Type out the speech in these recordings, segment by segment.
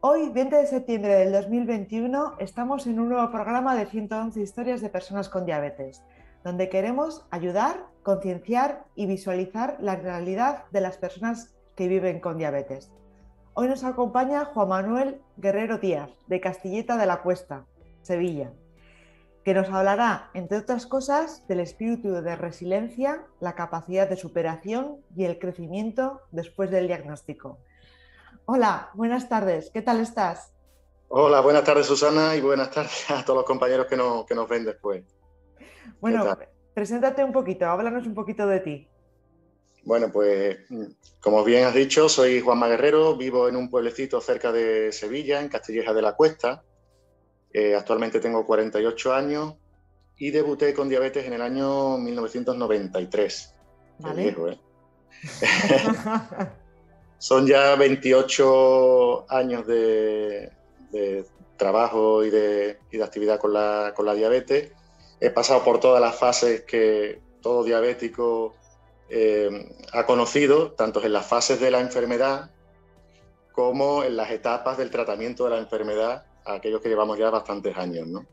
Hoy, 20 de septiembre del 2021, estamos en un nuevo programa de 111 historias de personas con diabetes, donde queremos ayudar, concienciar y visualizar la realidad de las personas que viven con diabetes. Hoy nos acompaña Juan Manuel Guerrero Díaz, de Castilleta de la Cuesta, Sevilla, que nos hablará, entre otras cosas, del espíritu de resiliencia, la capacidad de superación y el crecimiento después del diagnóstico. Hola, buenas tardes, ¿qué tal estás? Hola, buenas tardes Susana y buenas tardes a todos los compañeros que nos ven después. ¿Qué Bueno, tal? preséntate un poquito, háblanos un poquito de ti. Bueno, pues como bien has dicho, soy Juanma Guerrero, vivo en un pueblecito cerca de Sevilla, en Castilleja de la Cuesta. Actualmente tengo 48 años y debuté con diabetes en el año 1993. Qué ¿Vale? viejo, ¿eh? Son ya 28 años de trabajo y de actividad con la diabetes. He pasado por todas las fases que todo diabético ha conocido, tanto en las fases de la enfermedad como en las etapas del tratamiento de la enfermedad, a aquellos que llevamos ya bastantes años, ¿no?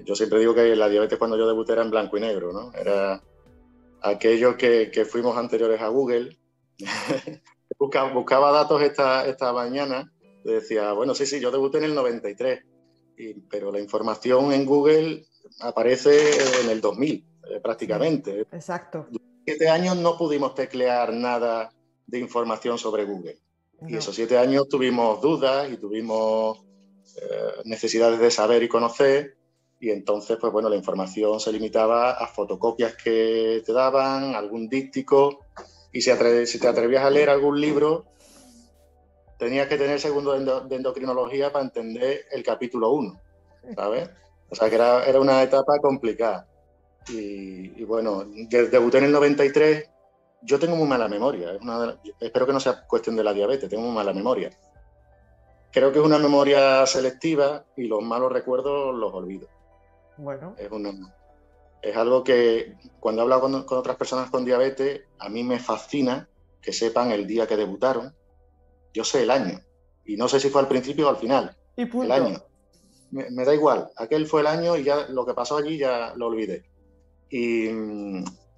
Yo siempre digo que la diabetes cuando yo debuté era en blanco y negro, ¿no? Era aquello que fuimos anteriores a Google. Buscaba datos esta mañana, decía, bueno, sí, yo debuté en el 93, pero la información en Google aparece en el 2000, Sí, prácticamente. exacto. 7 años no pudimos teclear nada de información sobre Google. Y No, esos 7 años tuvimos dudas y tuvimos necesidades de saber y conocer. Y entonces, pues bueno, la información se limitaba a fotocopias que te daban, algún díptico. Y si te atrevías a leer algún libro, tenías que tener segundo de endocrinología para entender el capítulo 1, ¿sabes? O sea que era una etapa complicada. Y bueno, debuté en el 93. Yo tengo muy mala memoria. Espero que no sea cuestión de la diabetes, tengo muy mala memoria. Creo que es una memoria selectiva y los malos recuerdos los olvido. bueno, Es, una, es algo que cuando he hablado con otras personas con diabetes, a mí me fascina que sepan el día que debutaron. Yo sé el año y no sé si fue al principio o al final. y El año. punto. Me da igual. Aquel fue el año y ya lo que pasó allí ya lo olvidé. Y,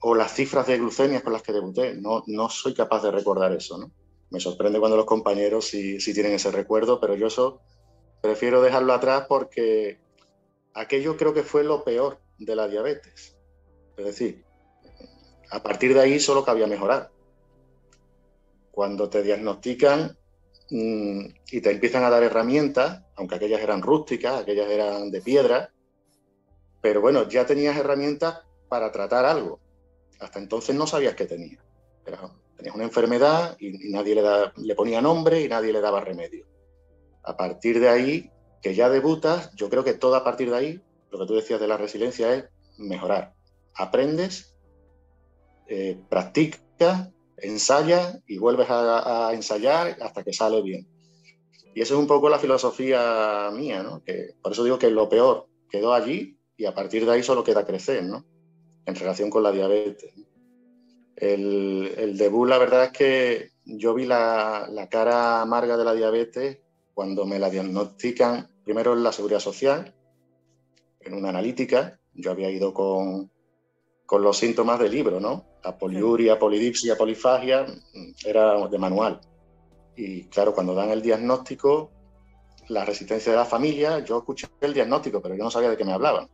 o las cifras de glucemias con las que debuté. No soy capaz de recordar eso, ¿no? Me sorprende cuando los compañeros sí tienen ese recuerdo, pero yo eso prefiero dejarlo atrás porque aquello creo que fue lo peor de la diabetes. Es decir, a partir de ahí solo cabía mejorar. Cuando te diagnostican y te empiezan a dar herramientas, aunque aquellas eran rústicas, aquellas eran de piedra, pero bueno, ya tenías herramientas para tratar algo. Hasta entonces no sabías qué tenías. Tenías una enfermedad y nadie le ponía nombre y nadie le daba remedio. A partir de ahí, que ya debutas, yo creo que todo a partir de ahí, lo que tú decías de la resiliencia es mejorar. Aprendes, practicas, ensayas y vuelves a ensayar hasta que sale bien. Y eso es un poco la filosofía mía, ¿no? Que, por eso digo que lo peor quedó allí y a partir de ahí solo queda crecer, ¿no? En relación con la diabetes. El debut, la verdad es que yo vi la cara amarga de la diabetes cuando me la diagnostican, primero en la Seguridad Social, en una analítica. Yo había ido con los síntomas del libro, ¿no? La Sí. poliuria, polidipsia, polifagia, era de manual. Y claro, cuando dan el diagnóstico, la resistencia de la familia, yo escuché el diagnóstico, pero yo no sabía de qué me hablaban.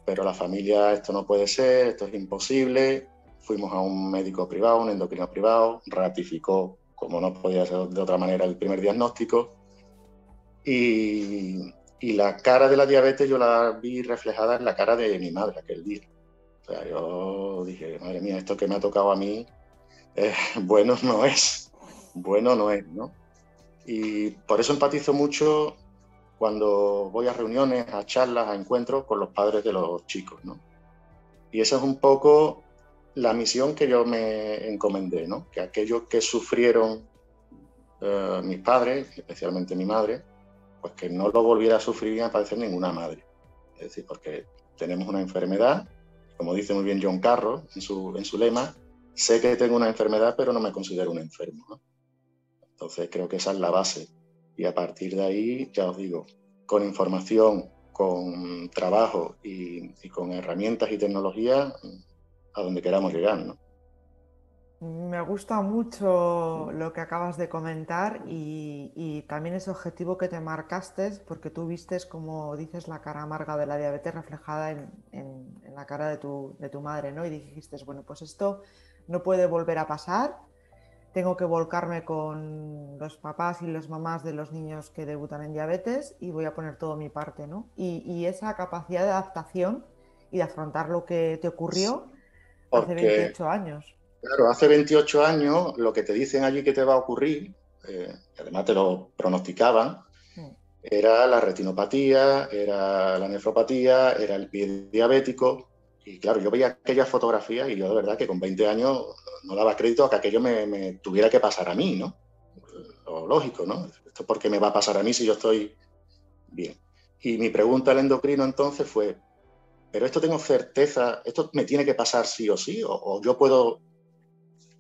Pero la familia, esto no puede ser, esto es imposible. Fuimos a un médico privado, un endocrino privado, ratificó, como no podía ser de otra manera, el primer diagnóstico. Y la cara de la diabetes yo la vi reflejada en la cara de mi madre aquel día. O sea, yo dije, madre mía, esto que me ha tocado a mí, bueno no es, bueno no es, ¿no? Y por eso empatizo mucho cuando voy a reuniones, a charlas, a encuentros con los padres de los chicos, ¿no? Y esa es un poco la misión que yo me encomendé, ¿no? Que aquellos que sufrieron mis padres, especialmente mi madre, pues que no lo volviera a sufrir y a padecer ninguna madre. Es decir, porque tenemos una enfermedad, como dice muy bien John Carroll en su lema, sé que tengo una enfermedad, pero no me considero un enfermo, ¿no? Entonces creo que esa es la base. Y a partir de ahí, ya os digo, con información, con trabajo y con herramientas y tecnología, a donde queramos llegar, ¿no? Me gusta mucho lo que acabas de comentar y también ese objetivo que te marcaste, porque tú vistes, como dices, la cara amarga de la diabetes reflejada en la cara de tu madre, ¿no? Y dijiste, bueno, pues esto no puede volver a pasar, tengo que volcarme con los papás y las mamás de los niños que debutan en diabetes y voy a poner todo mi parte, ¿no? Y esa capacidad de adaptación y de afrontar lo que te ocurrió hace Porque, 28 años. claro, hace 28 años lo que te dicen allí que te va a ocurrir, que además te lo pronosticaban, Mm. era la retinopatía, era la nefropatía, era el pie diabético. Y claro, yo veía aquellas fotografías y yo de verdad que con 20 años no daba crédito a que aquello me tuviera que pasar a mí, ¿no? Lo lógico, ¿no? Esto es porque me va a pasar a mí si yo estoy bien. Y mi pregunta al endocrino entonces fue, ¿pero esto tengo certeza, esto me tiene que pasar sí o sí? ¿O yo puedo,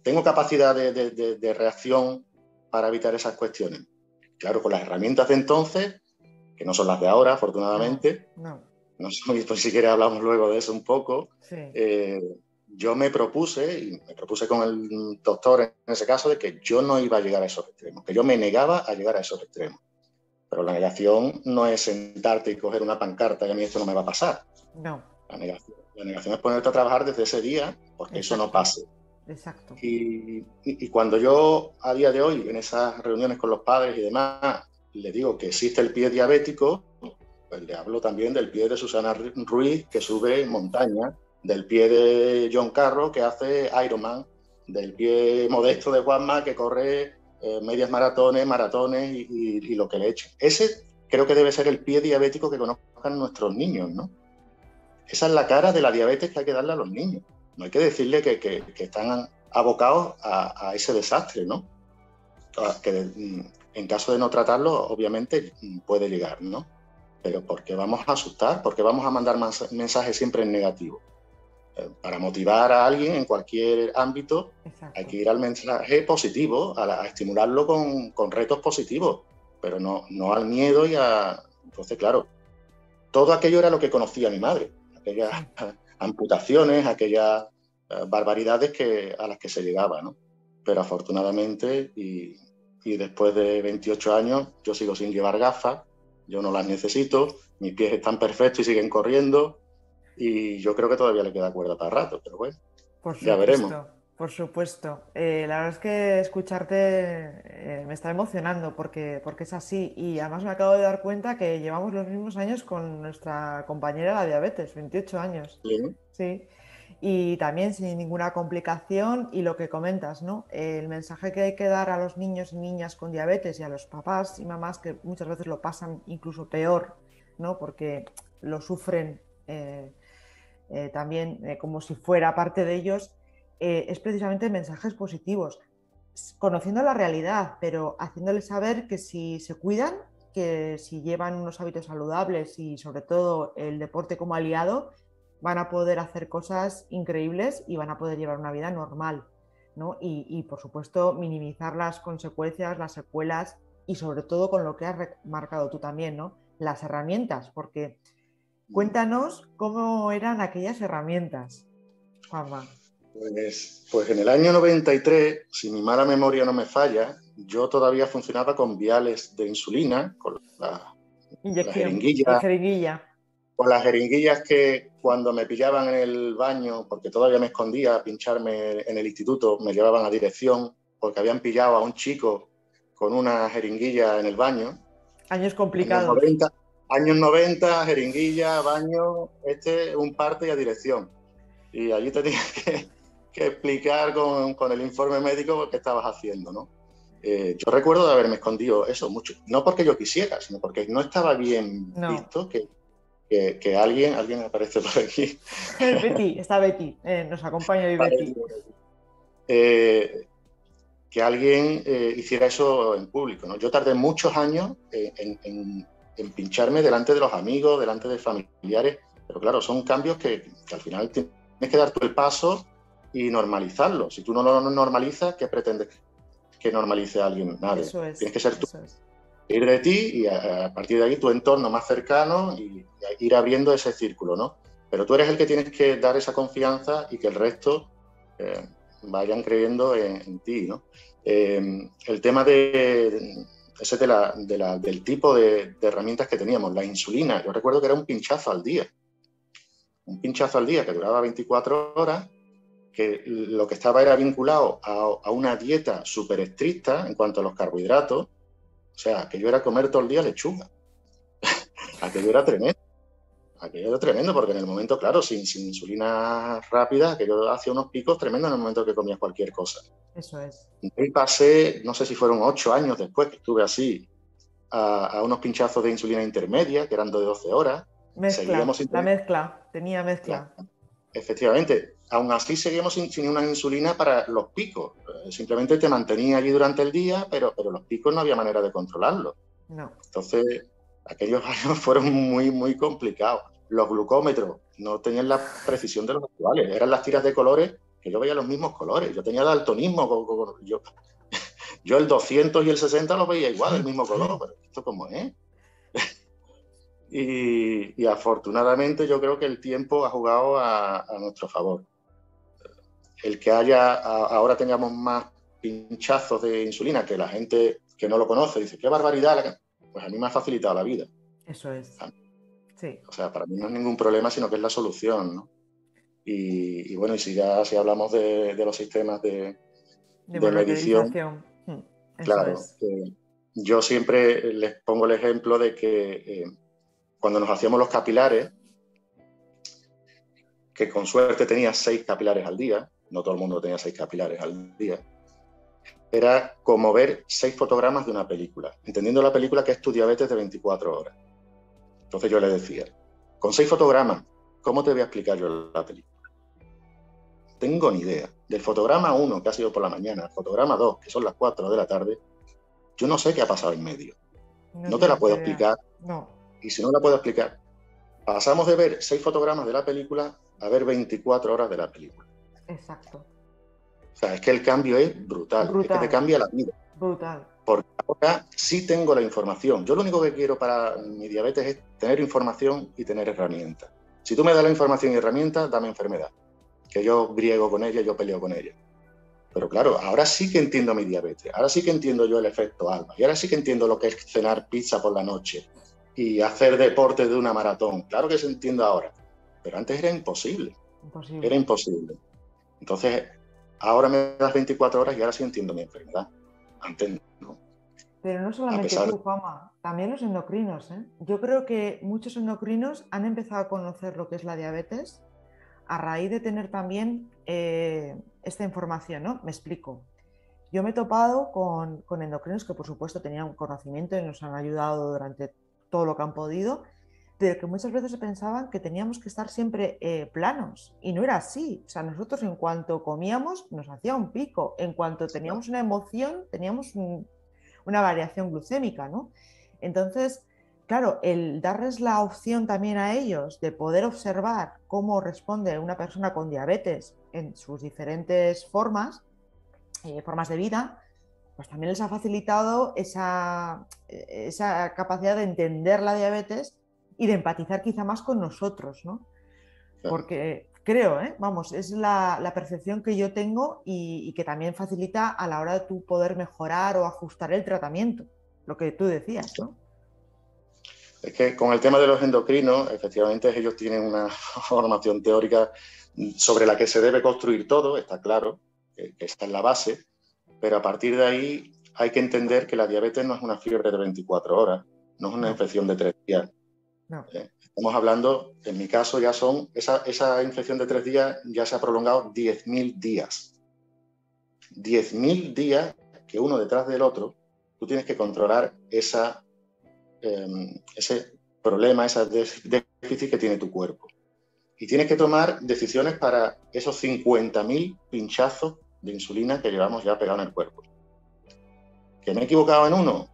tengo capacidad de reacción para evitar esas cuestiones? Claro, con las herramientas de entonces, que no son las de ahora, No, afortunadamente, no, no sé, pues si quieres hablamos luego de eso un poco, sí, eh, yo me propuse, y me propuse con el doctor en ese caso, de que yo no iba a llegar a esos extremos, que yo me negaba a llegar a esos extremos. Pero la negación no es sentarte y coger una pancarta y a mí esto no me va a pasar. no, La negación es ponerte a trabajar desde ese día porque eso no exacto, pase. exacto. Y cuando yo, a día de hoy, en esas reuniones con los padres y demás, le digo que existe el pie diabético, pues le hablo también del pie de Susana Ruiz, que sube montaña, del pie de John Carro, que hace Ironman, del pie modesto de Juanma, que corre medias maratones y lo que le eche. Ese creo que debe ser el pie diabético que conozcan nuestros niños, ¿no? Esa es la cara de la diabetes que hay que darle a los niños. No hay que decirle que están abocados a ese desastre, ¿no? Que en caso de no tratarlo, obviamente puede llegar, ¿no? Pero ¿por qué vamos a asustar? ¿Por qué vamos a mandar mensajes siempre en negativo? Para motivar a alguien en cualquier ámbito hay Exacto. que ir al mensaje positivo, a estimularlo con retos positivos, pero no al miedo y a... Entonces, claro, todo aquello era lo que conocía mi madre, aquellas Sí. amputaciones, aquellas barbaridades a las que se llegaba, ¿no? Pero afortunadamente, y después de 28 años, yo sigo sin llevar gafas, yo no las necesito, mis pies están perfectos y siguen corriendo, y yo creo que todavía le queda cuerda para rato, pero bueno, Por ya veremos. supuesto, por supuesto. La verdad es que escucharte me está emocionando porque es así. Y además me acabo de dar cuenta que llevamos los mismos años con nuestra compañera la diabetes, 28 años. Sí, Sí. Y también sin ninguna complicación y lo que comentas, ¿no? El mensaje que hay que dar a los niños y niñas con diabetes y a los papás y mamás que muchas veces lo pasan incluso peor, ¿no? Porque lo sufren. También como si fuera parte de ellos, es precisamente mensajes positivos, conociendo la realidad, pero haciéndoles saber que si se cuidan, que si llevan unos hábitos saludables y sobre todo el deporte como aliado, van a poder hacer cosas increíbles y van a poder llevar una vida normal, ¿no? Por supuesto minimizar las consecuencias, las secuelas y sobre todo con lo que has remarcado tú también, ¿no? Las herramientas, porque cuéntanos cómo eran aquellas herramientas, Juanma. pues en el año 93, si mi mala memoria no me falla, yo todavía funcionaba con viales de insulina, con la Inyección, con jeringuilla, jeringuilla. con las jeringuillas que cuando me pillaban en el baño, porque todavía me escondía a pincharme en el instituto, me llevaban a dirección porque habían pillado a un chico con una jeringuilla en el baño. Años Años complicados. 90, años 90, jeringuilla, baño, un parte y a dirección. Y allí tenía que explicar con el informe médico qué estabas haciendo, ¿no? Yo recuerdo de haberme escondido eso mucho, no porque yo quisiera, sino porque no estaba bien No. visto que alguien aparece por aquí. Betty, está Betty, nos acompaña hoy Betty. eh, que alguien hiciera eso en público, ¿no? Yo tardé muchos años en pincharme delante de los amigos, delante de familiares, pero claro, son cambios que al final tienes que dar tú el paso y normalizarlo. Si tú no lo normalizas, ¿qué pretendes que normalice a alguien? Nadie. Eso Tienes es, que ser tú eso es. Ir de ti y a partir de ahí tu entorno más cercano y ir abriendo ese círculo, ¿no? Pero tú eres el que tienes que dar esa confianza y que el resto vayan creyendo en ti, ¿no? El tema ese del tipo de herramientas que teníamos, la insulina, yo recuerdo que era un pinchazo al día que duraba 24 horas, que lo que estaba era vinculado a una dieta súper estricta en cuanto a los carbohidratos. O sea, aquello era comer todo el día lechuga. Aquello era tremendo. Aquello era tremendo porque en el momento, claro, sin insulina rápida, aquello hacía unos picos tremendos en el momento que comías cualquier cosa. Eso es. Y pasé, no sé si fueron 8 años después que estuve así, a unos pinchazos de insulina intermedia, que eran de 12 horas. Mezcla, la mezcla, tenía mezcla. Claro, efectivamente, aún así seguíamos sin una insulina para los picos. Simplemente te mantenía allí durante el día, pero los picos no había manera de controlarlos. No. Entonces, aquellos años fueron muy, muy complicados. Los glucómetros no tenían la precisión de los actuales. Eran las tiras de colores que yo veía los mismos colores. Yo tenía daltonismo. Yo el 200 y el 60 los veía igual, el mismo color. Pero ¿esto cómo es? Y afortunadamente yo creo que el tiempo ha jugado a nuestro favor. El que ahora tengamos más pinchazos de insulina, que la gente que no lo conoce dice, qué barbaridad, pues a mí me ha facilitado la vida. Eso es. Sí. O sea, para mí no es ningún problema, sino que es la solución, ¿no? Y bueno, y si hablamos de los sistemas de medición, claro, yo siempre les pongo el ejemplo de que cuando nos hacíamos los capilares, que con suerte tenía 6 capilares al día, no todo el mundo tenía 6 capilares al día, era como ver 6 fotogramas de una película, entendiendo la película que es tu diabetes de 24 horas. Entonces yo le decía, con 6 fotogramas, ¿cómo te voy a explicar yo la película? Tengo ni idea. Del fotograma 1, que ha sido por la mañana, al fotograma 2, que son las 4 de la tarde, yo no sé qué ha pasado en medio. No te la puedo explicar. No. Y si no la puedo explicar, pasamos de ver 6 fotogramas de la película a ver 24 horas de la película. Exacto. O sea, es que el cambio es brutal. Es que te cambia la vida. Brutal. Porque ahora sí tengo la información. Yo lo único que quiero para mi diabetes es tener información y tener herramientas. Si tú me das la información y herramientas, dame enfermedad. Que yo briego con ella, yo peleo con ella. Pero claro, ahora sí que entiendo mi diabetes. Ahora sí que entiendo yo el efecto ALMA. Y ahora sí que entiendo lo que es cenar pizza por la noche y hacer deporte de una maratón. Claro que se entiende ahora. Pero antes era imposible. Era imposible. Entonces, ahora me das 24 horas y ahora sí entiendo mi enfermedad. Antes no. Pero no solamente tú, Juanma, también los endocrinos, ¿eh? Yo creo que muchos endocrinos han empezado a conocer lo que es la diabetes a raíz de tener también esta información, ¿no? Me explico. Yo me he topado con endocrinos que por supuesto tenían un conocimiento y nos han ayudado durante todo lo que han podido, pero que muchas veces pensaban que teníamos que estar siempre planos y no era así. O sea, nosotros en cuanto comíamos nos hacía un pico, en cuanto teníamos una emoción teníamos una variación glucémica, ¿no? Entonces, claro, el darles la opción también a ellos de poder observar cómo responde una persona con diabetes en sus diferentes formas de vida, pues también les ha facilitado esa capacidad de entender la diabetes y de empatizar quizá más con nosotros, ¿no? Porque creo, vamos, es la percepción que yo tengo y que también facilita a la hora de tú poder mejorar o ajustar el tratamiento, lo que tú decías, ¿no? Es que con el tema de los endocrinos, efectivamente ellos tienen una formación teórica sobre la que se debe construir todo, está claro, que esta es la base, pero a partir de ahí hay que entender que la diabetes no es una fiebre de 24 horas, no es una infección de 3 días. No. Estamos hablando, en mi caso, ya son, esa infección de 3 días ya se ha prolongado 10.000 días. 10.000 días que uno detrás del otro, tú tienes que controlar ese problema, ese déficit que tiene tu cuerpo. Y tienes que tomar decisiones para esos 50.000 pinchazos de insulina que llevamos ya pegados en el cuerpo. ¿Que me he equivocado en uno?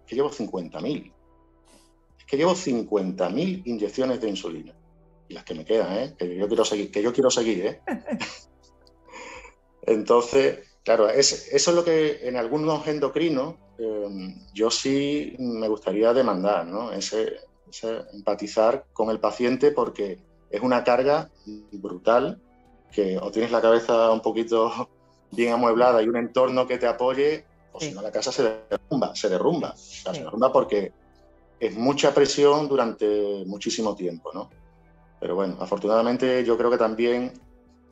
Que llevo 50.000. Es que llevo 50.000 inyecciones de insulina. Y las que me quedan, que yo quiero seguir, Entonces, claro, eso es lo que en algunos endocrinos yo sí me gustaría demandar, ¿no? Empatizar con el paciente, porque es una carga brutal, que o tienes la cabeza un poquito bien amueblada y un entorno que te apoye, o si no la casa se derrumba. O sea, se derrumba porque es mucha presión durante muchísimo tiempo, ¿no? Pero bueno, afortunadamente yo creo que también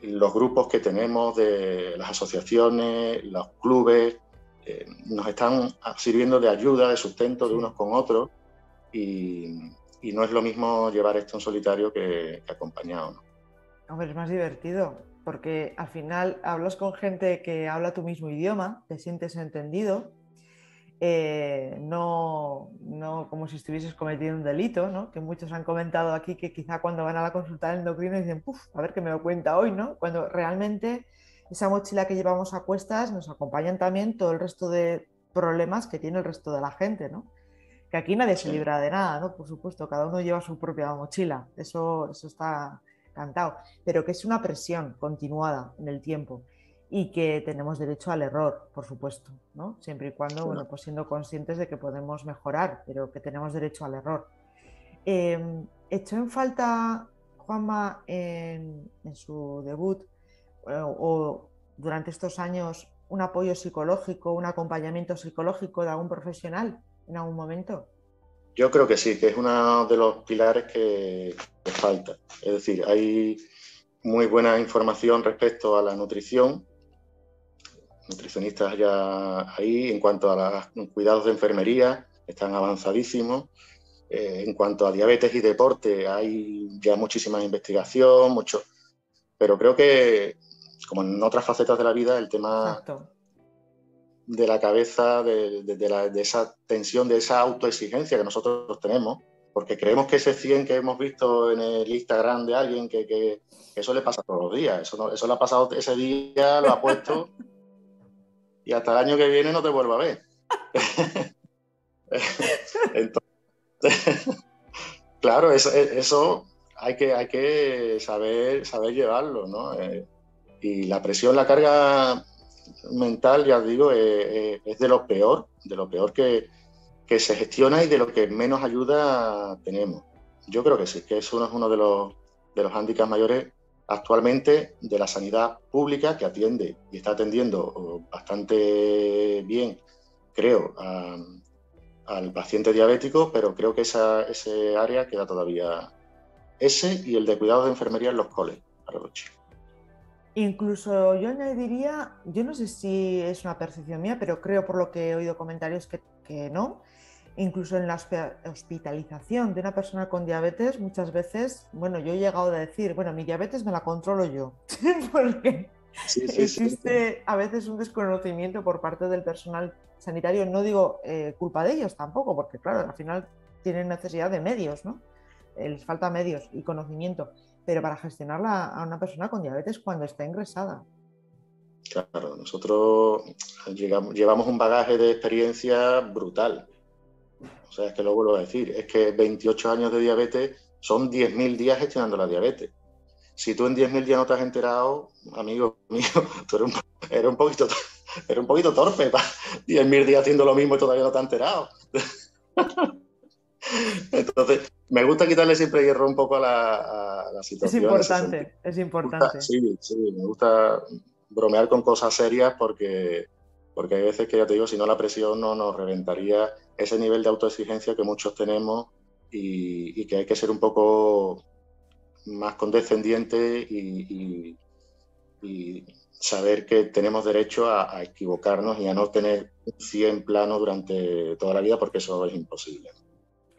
los grupos que tenemos de las asociaciones, los clubes, nos están sirviendo de ayuda, de sustento de unos con otros, y no es lo mismo llevar esto en solitario que acompañado, ¿no? Hombre, es más divertido, porque al final hablas con gente que habla tu mismo idioma, te sientes entendido, no como si estuvieses cometiendo un delito, ¿no? Que muchos han comentado aquí que quizá cuando van a la consulta del endocrino dicen, puf, a ver qué me lo cuenta hoy, ¿no? Cuando realmente esa mochila que llevamos a cuestas nos acompañan también todo el resto de problemas que tiene el resto de la gente, ¿no? Que aquí nadie se libra de nada, ¿no? Por supuesto, cada uno lleva su propia mochila, eso está cantado, pero que es una presión continuada en el tiempo y que tenemos derecho al error, por supuesto, ¿no? Siempre y cuando, Sí. bueno, pues siendo conscientes de que podemos mejorar, pero que tenemos derecho al error. ¿Echó en falta, Juanma, en su debut o durante estos años un apoyo psicológico, un acompañamiento psicológico de algún profesional en algún momento? Yo creo que sí, que es uno de los pilares que falta. Es decir, hay muy buena información respecto a la nutrición, nutricionistas ya ahí. En cuanto a los cuidados de enfermería, están avanzadísimos. En cuanto a diabetes y deporte, hay ya muchísima investigación, pero creo que, como en otras facetas de la vida, el tema Exacto. de la cabeza, de esa tensión, de esa autoexigencia que nosotros tenemos, porque creemos que ese 100 que hemos visto en el Instagram de alguien, que eso le pasa todos los días, eso le ha pasado ese día, lo ha puesto y hasta el año que viene no te vuelvo a ver. Entonces, claro, eso hay que saber llevarlo, ¿no? Y la presión, la carga mental, ya os digo, es de lo peor que se gestiona y de lo que menos ayuda tenemos. Yo creo que sí, que eso es uno de los hándicaps mayores actualmente de la sanidad pública, que atiende y está atendiendo bastante bien, creo, al paciente diabético, pero creo que ese área queda todavía, ese y el de cuidados de enfermería en los coles para los chicos. Incluso yo añadiría, yo no sé si es una percepción mía, pero creo por lo que he oído comentarios que no. Incluso en la hospitalización de una persona con diabetes, muchas veces, bueno, yo he llegado a decir, bueno, mi diabetes me la controlo yo, porque Sí, sí, sí. existe a veces un desconocimiento por parte del personal sanitario, no digo culpa de ellos tampoco, porque claro, al final tienen necesidad de medios, ¿no? Les falta medios y conocimiento, pero para gestionarla a una persona con diabetes cuando está ingresada. Claro, nosotros llevamos un bagaje de experiencia brutal. O sea, es que lo vuelvo a decir, es que 28 años de diabetes son 10.000 días gestionando la diabetes. Si tú en 10.000 días no te has enterado, amigo mío, tú eres un poquito torpe para 10.000 días haciendo lo mismo y todavía no te has enterado. Entonces, me gusta quitarle siempre hierro un poco a la Es situación en ese sentido. importante, es importante. Sí, me gusta bromear con cosas serias porque hay veces que, ya te digo, si no la presión no nos reventaría ese nivel de autoexigencia que muchos tenemos, y que hay que ser un poco más condescendiente y saber que tenemos derecho a equivocarnos y a no tener un 100 plano durante toda la vida, porque eso es imposible.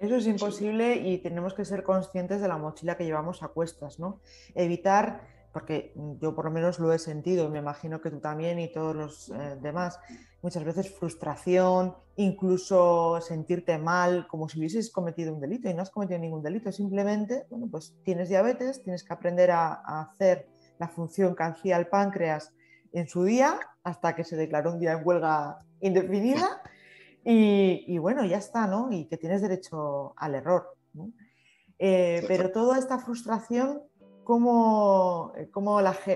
Eso es Imposible. imposible y tenemos que ser conscientes de la mochila que llevamos a cuestas, ¿no? Evitar, porque yo por lo menos lo he sentido, me imagino que tú también y todos los demás, muchas veces frustración, incluso sentirte mal, como si hubieses cometido un delito y no has cometido ningún delito, simplemente, bueno, pues tienes diabetes, tienes que aprender a hacer la función que hacía el páncreas en su día, hasta que se declaró un día en huelga indefinida. Y bueno, ya está, ¿no? Y que tienes derecho al error, ¿no? Pero toda esta frustración, ¿cómo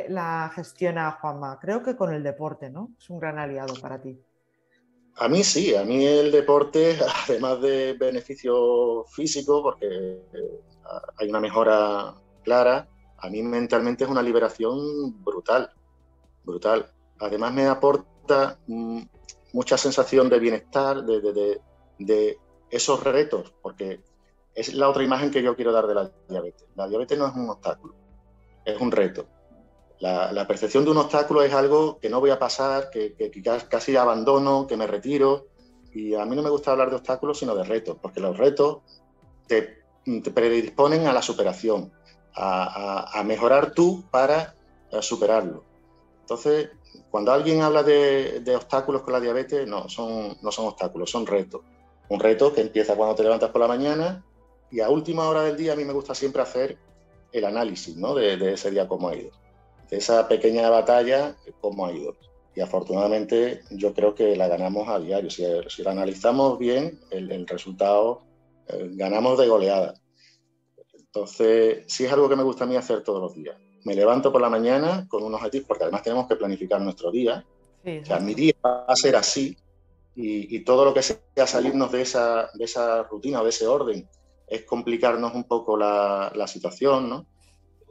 la gestiona Juanma? Creo que con el deporte, ¿no? Es un gran aliado para ti. A mí sí, a mí el deporte, además de beneficio físico, porque hay una mejora clara, a mí mentalmente es una liberación brutal, brutal. Además me aporta mucha sensación de bienestar, de esos retos, porque es la otra imagen que yo quiero dar de la diabetes. La diabetes no es un obstáculo, es un reto. La percepción de un obstáculo es algo que no voy a pasar, que casi abandono, que me retiro. Y a mí no me gusta hablar de obstáculos, sino de retos, porque los retos te predisponen a la superación, a mejorar tú para superarlo. Entonces, cuando alguien habla de obstáculos con la diabetes, no son obstáculos, son retos. Un reto que empieza cuando te levantas por la mañana y a última hora del día a mí me gusta siempre hacer el análisis, ¿no? de ese día cómo ha ido. De esa pequeña batalla, cómo ha ido. Y afortunadamente yo creo que la ganamos a diario. Si la analizamos bien, el resultado ganamos de goleada. Entonces, sí es algo que me gusta a mí hacer todos los días. Me levanto por la mañana con unos objetivos, porque además tenemos que planificar nuestro día. Sí, O sea, mi exacto. día va a ser así y todo lo que sea salirnos de esa rutina o de ese orden es complicarnos un poco la situación, ¿no?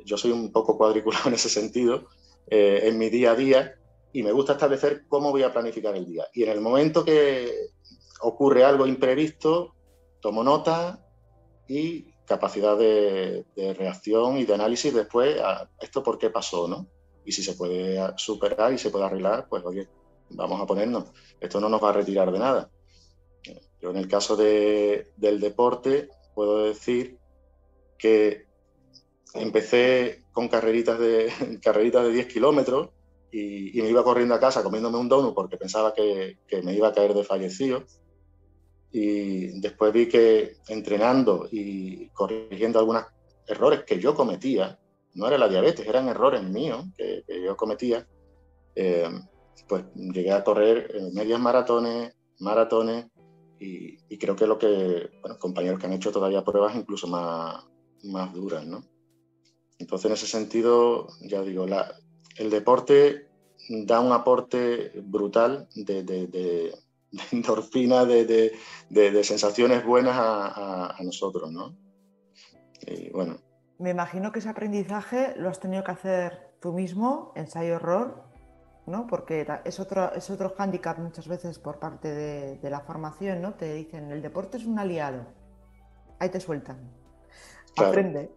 Yo soy un poco cuadriculado en ese sentido, en mi día a día, y me gusta establecer cómo voy a planificar el día. Y en el momento que ocurre algo imprevisto, tomo nota y capacidad de reacción y de análisis después a esto por qué pasó, ¿no? Y si se puede superar y se puede arreglar, pues oye, vamos a ponernos. Esto no nos va a retirar de nada. Yo en el caso del deporte puedo decir que empecé con carreritas de 10 kilómetros y me iba corriendo a casa comiéndome un donut porque pensaba que me iba a caer de fallecido. Y después vi que entrenando y corrigiendo algunos errores que yo cometía, no era la diabetes, eran errores míos que yo cometía, pues llegué a correr medias maratones y creo que bueno, compañeros que han hecho todavía pruebas incluso más duras, ¿no? Entonces, en ese sentido, ya digo, el deporte da un aporte brutal de endorfina, de sensaciones buenas a nosotros, ¿no? Y bueno. Me imagino que ese aprendizaje lo has tenido que hacer tú mismo, ensayo-error, ¿no? Porque es otro hándicap muchas veces por parte de la formación, ¿no? Te dicen, el deporte es un aliado, ahí te sueltan, Claro, aprende.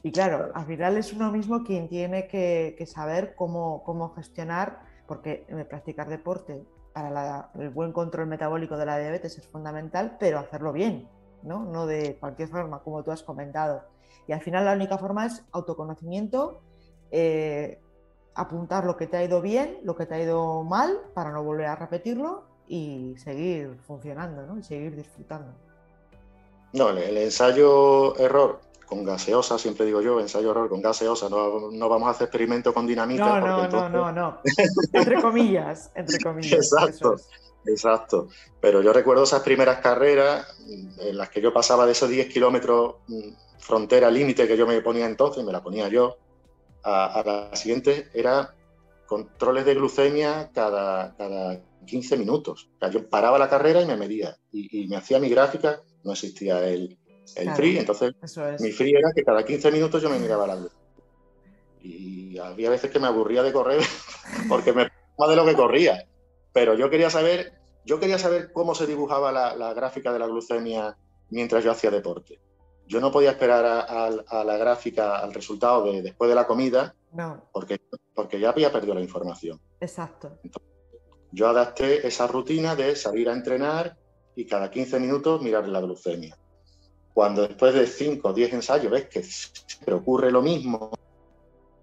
Y claro, al final es uno mismo quien tiene que saber cómo gestionar, porque practicar deporte para el buen control metabólico de la diabetes es fundamental, pero hacerlo bien, ¿no? No de cualquier forma, como tú has comentado. Y al final la única forma es autoconocimiento, eh, apuntar lo que te ha ido bien, lo que te ha ido mal, para no volver a repetirlo y seguir funcionando, ¿no? Y seguir disfrutando. no, el ensayo-error con gaseosa, siempre digo yo, ensayo-error con gaseosa, no vamos a hacer experimentos con dinamita No, porque no, no, entonces... no, no. Entre comillas, eso Exacto, es. exacto. Pero yo recuerdo esas primeras carreras en las que yo pasaba de esos 10 kilómetros frontera límite que yo me ponía entonces, me la ponía yo, a la siguiente era controles de glucemia cada 15 minutos. O sea, yo paraba la carrera y me medía y me hacía mi gráfica, no existía el free, Claro, entonces eso mi es. free era que cada 15 minutos yo me miraba la glucemia. Y había veces que me aburría de correr porque me más de lo que corría. Pero yo quería saber cómo se dibujaba la gráfica de la glucemia mientras yo hacía deporte. Yo no podía esperar a la gráfica, al resultado después de la comida, No, porque ya había perdido la información. exacto. Entonces, yo adapté esa rutina de salir a entrenar y cada 15 minutos mirar la glucemia. Cuando después de 5 o 10 ensayos ves que siempre ocurre lo mismo,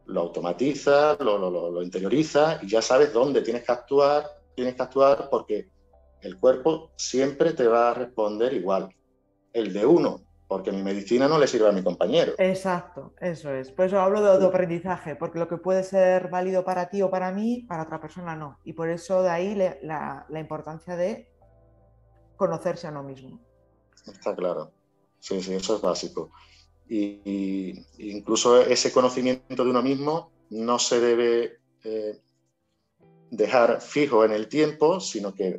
lo automatizas, lo interiorizas y ya sabes dónde tienes que actuar porque el cuerpo siempre te va a responder igual. El de uno, porque mi medicina no le sirve a mi compañero. Exacto, eso es. Por eso hablo de autoaprendizaje, porque lo que puede ser válido para ti o para mí, para otra persona no. Y por eso de ahí la importancia de conocerse a uno mismo. Está claro. Sí, sí, eso es básico. Y incluso ese conocimiento de uno mismo no se debe dejar fijo en el tiempo, sino que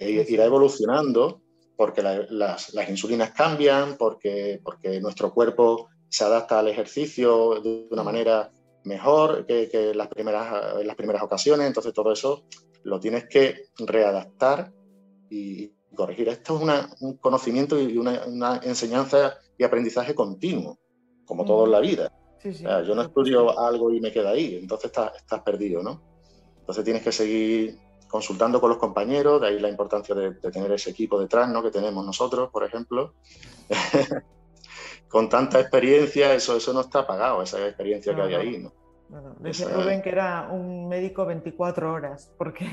irá evolucionando porque las insulinas cambian, porque nuestro cuerpo se adapta al ejercicio de una manera mejor que en las primeras ocasiones. Entonces todo eso lo tienes que readaptar y corregir. Esto es un conocimiento y una enseñanza y aprendizaje continuo, como todo en la vida. Sí, sí, o sea, yo no estudio algo y me quedo ahí, entonces estás perdido, ¿no? Entonces tienes que seguir consultando con los compañeros, de ahí la importancia de tener ese equipo detrás, ¿no? Que tenemos nosotros, por ejemplo. Con tanta experiencia, eso no está pagado, esa experiencia que hay ahí, ¿no? Decía Rubén que era un médico 24 horas, porque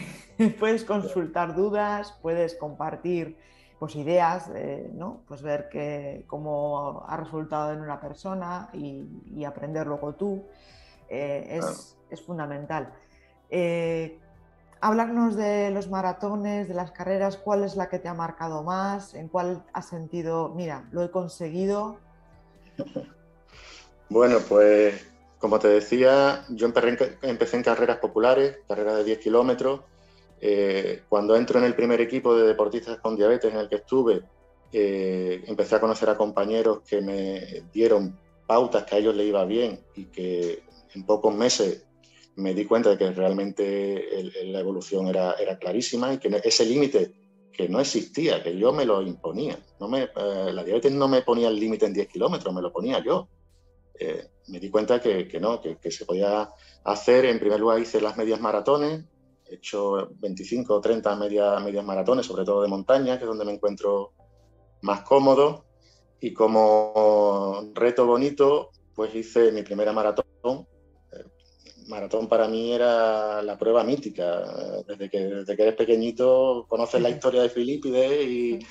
puedes consultar dudas, puedes compartir pues, ideas, ¿no? Pues ver cómo ha resultado en una persona y aprender luego tú. Es fundamental. Hablarnos de los maratones, de las carreras, ¿cuál es la que te ha marcado más? ¿En cuál has sentido, mira, lo he conseguido? Bueno, pues como te decía, yo empecé en carreras populares, carreras de 10 kilómetros. Cuando entro en el primer equipo de deportistas con diabetes en el que estuve, empecé a conocer a compañeros que me dieron pautas que a ellos les iba bien y que en pocos meses me di cuenta de que realmente la evolución era clarísima y que ese límite que no existía, que yo me lo imponía. La diabetes no me ponía el límite en 10 kilómetros, me lo ponía yo. Me di cuenta que se podía hacer. En primer lugar hice las medias maratones, he hecho 25 o 30 medias maratones, sobre todo de montaña, que es donde me encuentro más cómodo, y como reto bonito, pues hice mi primera maratón. Maratón para mí era la prueba mítica. Desde que eres pequeñito conoces la historia de Filipides